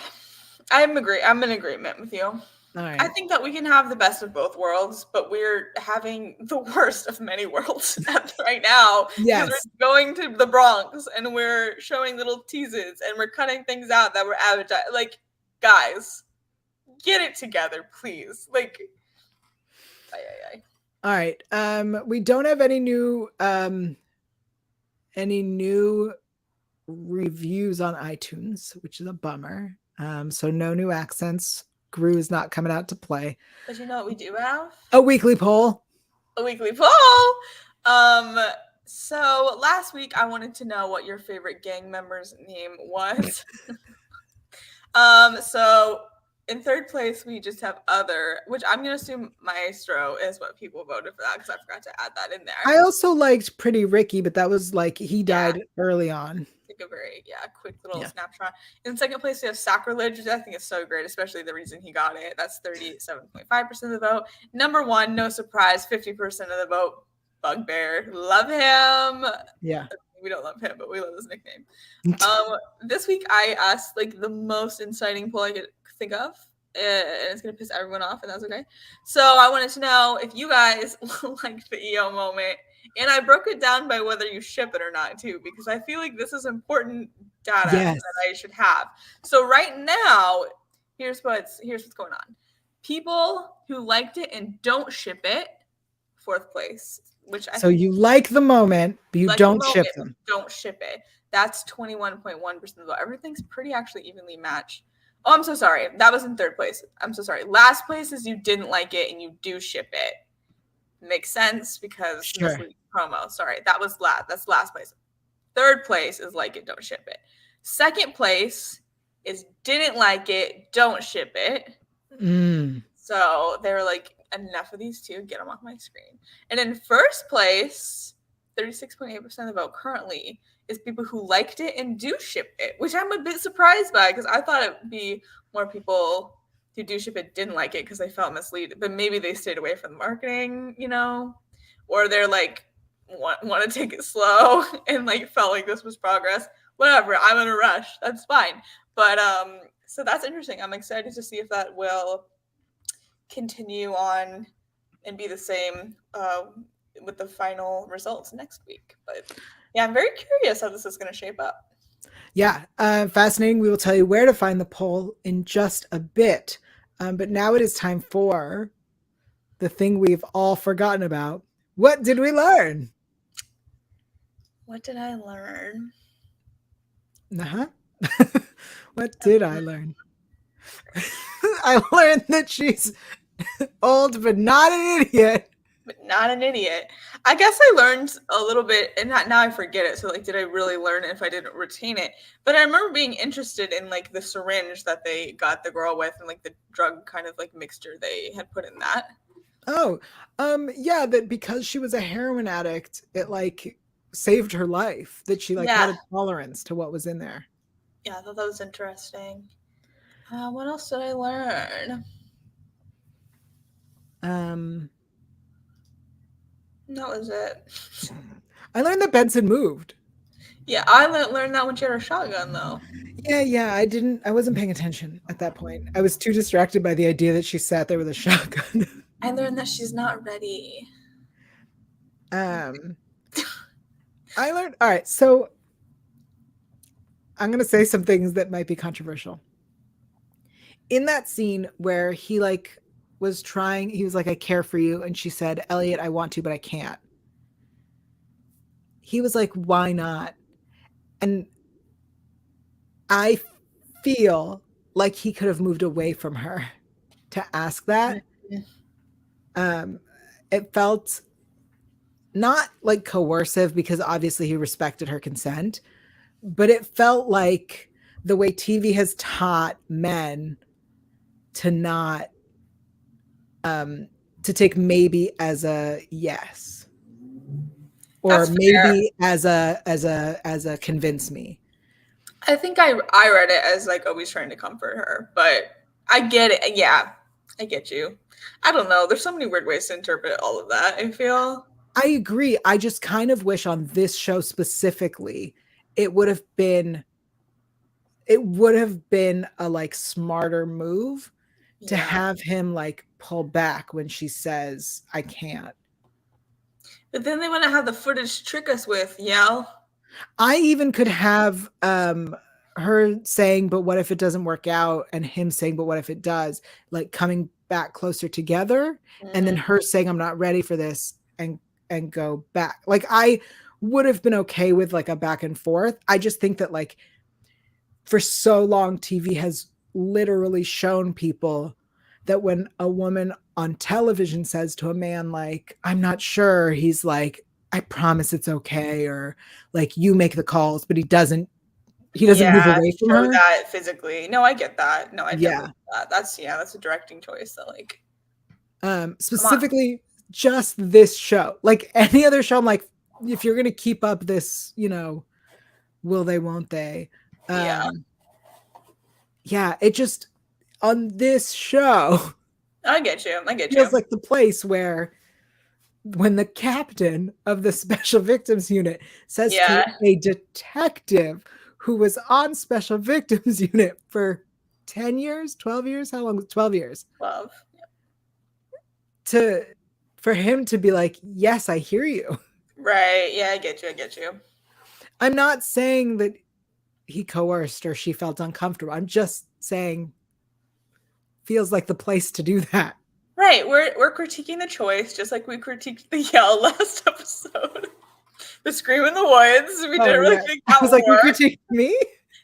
I'm in agreement with you. All I right. think that we can have the best of both worlds, but we're having the worst of many worlds right now because Yes. we're going to the Bronx and we're showing little teases and we're cutting things out that were advertised. Like, guys, get it together, please. Like, all right. We don't have any new reviews on iTunes, which is a bummer. So no new accents. Gru is not coming out to play. But you know what we do have? A weekly poll. A weekly poll. So last week I wanted to know what your favorite gang member's name was. So in third place we just have other, which I'm gonna assume Maestro is what people voted for that because I forgot to add that in there. I also liked Pretty Ricky, but that was like he died early on. Like a very quick little snapshot. In second place we have Sacrilege, which I think is so great, especially the reason he got it. That's 37.5% of the vote. Number one, no surprise, 50% of the vote. Bugbear, love him. Yeah, we don't love him, but we love his nickname. This week I asked like the most inciting poll I could think of, and it's gonna piss everyone off, and that's okay. So I wanted to know if you guys liked the EO moment, and I broke it down by whether you ship it or not too, because I feel like this is important data that I should have. So right now, here's what's going on. People who liked it and don't ship it, fourth place. So you like the moment, but you don't ship them. Don't ship it. That's 21.1% of the vote. Everything's pretty actually evenly matched. Oh, I'm so sorry. That was in third place. I'm so sorry. Last place is you didn't like it and you do ship it. Makes sense because this promo. Sorry, that was last. That's last place. Third place is like it, don't ship it. Second place is didn't like it, don't ship it. So they were like, enough of these two, get them off my screen. And in first place, 36.8% of the vote currently is people who liked it and do ship it, which I'm a bit surprised by because I thought it would be more people who do ship it didn't like it because they felt misled, but maybe they stayed away from the marketing, or they're like want to take it slow and like felt like this was progress. Whatever, I'm in a rush. That's fine. But so that's interesting. I'm excited to see if that will continue on and be the same with the final results next week. But yeah, I'm very curious how this is going to shape up. Yeah, fascinating. We will tell you where to find the poll in just a bit. But now it is time for the thing we've all forgotten about. What did we learn? What did I learn? What did I learn? I learned that she's old, but not an idiot. But not an idiot. I guess I learned a little bit, and now I forget it. So, like, did I really learn it if I didn't retain it? But I remember being interested in, like, the syringe that they got the girl with and, like, the drug kind of, like, mixture they had put in that. Oh, yeah, that because she was a heroin addict, it, like, saved her life. That she, like, had a tolerance to what was in there. Yeah, I thought that was interesting. What else did I learn? That was it. I learned that Benson moved. Yeah, I learned that when she had her shotgun, though. Yeah, I wasn't paying attention at that point. I was too distracted by the idea that she sat there with a shotgun. I learned that she's not ready. I learned, all right, so I'm going to say some things that might be controversial. In that scene where he like was trying, he was like, I care for you. And she said, Elliot, I want to, but I can't. He was like, why not? And I feel like he could have moved away from her to ask that. It felt not like coercive because obviously he respected her consent, but it felt like the way TV has taught men to not to take maybe as a yes, or that's maybe fair. as a convince me. I think I read it as like always trying to comfort her, but I get it. Yeah, I get you. I don't know. There's so many weird ways to interpret all of that, I feel. I agree. I just kind of wish on this show specifically, it would have been a like smarter move to have him like pull back when she says, I can't. But then they want to have the footage trick us with, Yael. I even could have her saying, but what if it doesn't work out? And him saying, but what if it does? Like coming back closer together, and then her saying, I'm not ready for this, and go back. Like I would have been okay with like a back and forth. I just think that like for so long, TV has literally shown people that when a woman on television says to a man, like, I'm not sure, he's like, I promise it's okay, or like, you make the calls, but he doesn't move away from her. That physically. No, I get that. No, I get that. That's a directing choice. So like, specifically just this show. Like any other show, I'm like, if you're gonna keep up this, you know, will they, won't they? Yeah, it just on this show. I get you. Feels like the place where when the captain of the special victims unit says to a detective who was on special victims unit for 10 years, 12 years, how long? 12 years. 12. For him to be like, yes, I hear you. Right. Yeah, I get you. I'm not saying that he coerced or she felt uncomfortable. I'm just saying feels like the place to do that. Right. We're critiquing the choice just like we critiqued the Yael last episode. The scream in the woods. We didn't really think that I was like, you critiqued me?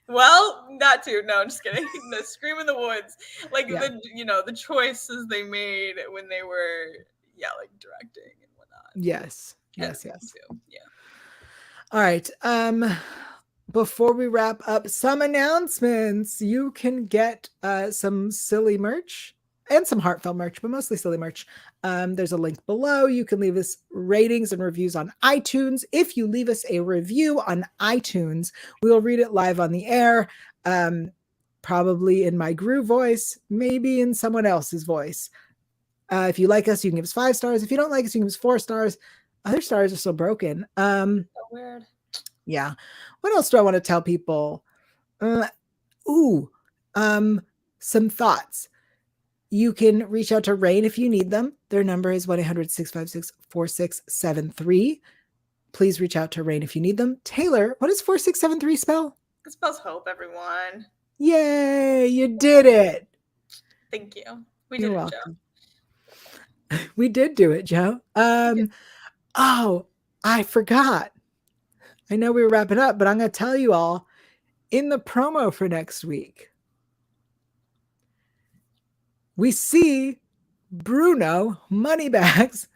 Well, that too. No, I'm just kidding. The scream in the woods. Like the choices they made when they were like directing and whatnot. Yes. Yeah. All right. Before we wrap up, some announcements. You can get some silly merch and some heartfelt merch, but mostly silly merch. There's a link below. You can leave us ratings and reviews on iTunes. If you leave us a review on iTunes, we will read it live on the air, probably in my Gru voice, maybe in someone else's voice. If you like us, you can give us 5 stars. If you don't like us, you can give us 4 stars. Other stars are so broken. So weird. Yeah. What else do I want to tell people? Some thoughts. You can reach out to RAINN if you need them. Their number is 1-800-656-4673. Please reach out to RAINN if you need them. Taylor, what does 4673 spell? It spells hope, everyone. Yay, you did it. Thank you. You're welcome. We did do it, Joe. Oh, I forgot. I know we were wrapping up, but I'm going to tell you all in the promo for next week. We see Bruno Moneybags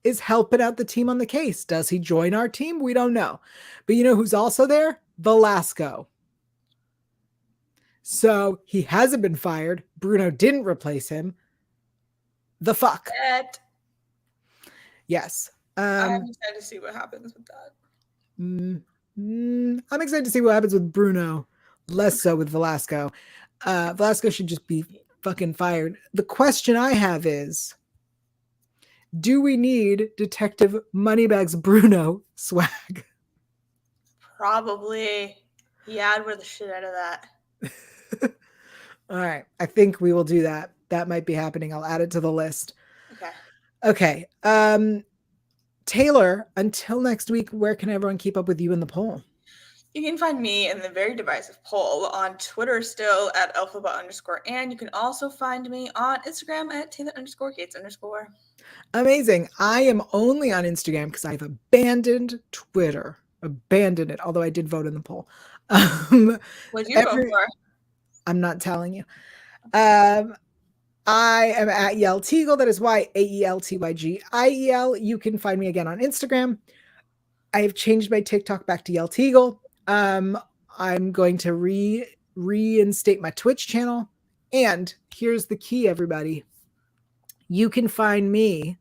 is helping out the team on the case. Does he join our team? We don't know. But you know who's also there? Velasco. So he hasn't been fired. Bruno didn't replace him. The fuck. Yes. I'm excited to see what happens with that. I'm excited to see what happens with Bruno. Less so with Velasco. Velasco should just be fucking fired. The question I have is, do we need Detective Moneybags Bruno swag? Probably. Yeah, I'd wear the shit out of that. All right. I think we will do that. That might be happening. I'll add it to the list. Okay. Taylor, until next week, where can everyone keep up with you in the poll? You can find me in the very divisive poll on Twitter still at alphaba_, and you can also find me on Instagram at Taylor_Gates_. Amazing. I am only on Instagram because I've abandoned Twitter. Abandoned it, although I did vote in the poll. What'd you vote for? I'm not telling you. I am at Yael Tygiel. That is YAELTYGIEL. You can find me again on Instagram. I have changed my TikTok back to Yael Tygiel. I'm going to reinstate my Twitch channel. And here's the key, everybody. You can find me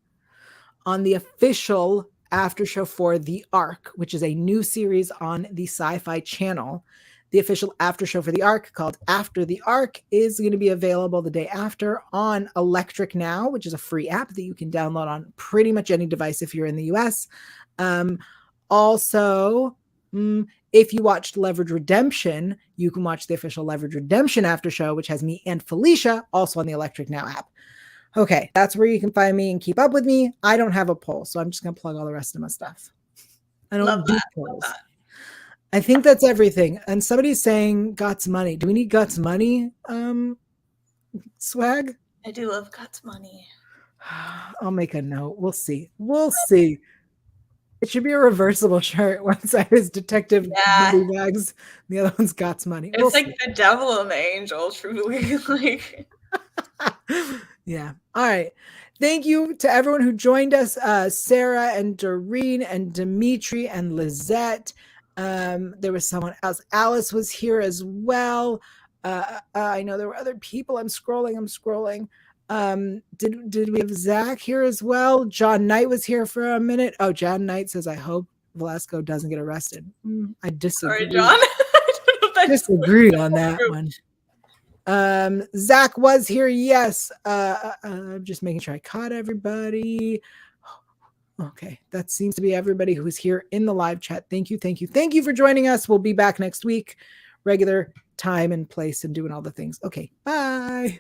on the official after show for The Ark, which is a new series on the Sci-Fi Channel. The official after show for The Ark, called After the Ark, is going to be available the day after on Electric Now, which is a free app that you can download on pretty much any device if you're in the US. Also, If you watched Leverage Redemption, you can watch the official Leverage Redemption after show, which has me and Felicia, also on the Electric Now app. Okay, that's where you can find me and keep up with me. I don't have a poll, so I'm just going to plug all the rest of my stuff. I don't do polls. I think that's everything. And somebody's saying Guts money. Do we need Guts money, Swag? I do love Guts money. I'll make a note. We'll see. We'll see. It should be a reversible shirt. One side is Detective Money Bags, the other one's Guts money. It's like the devil and the angel, truly. Like, yeah. All right. Thank you to everyone who joined us, Sarah and Doreen and Dimitri and Lizette. There was someone else. Alice was here as well. I know there were other people. I'm scrolling. Did we have Zach here as well? John Knight was here for a minute. Oh, John Knight says, I hope Velasco doesn't get arrested. I disagree. Sorry, John. I don't know if that's disagreed on that one. Zach was here. Yes. I'm just making sure I caught everybody. Okay. That seems to be everybody who is here in the live chat. Thank you for joining us. We'll be back next week, regular time and place and doing all the things. Okay. Bye.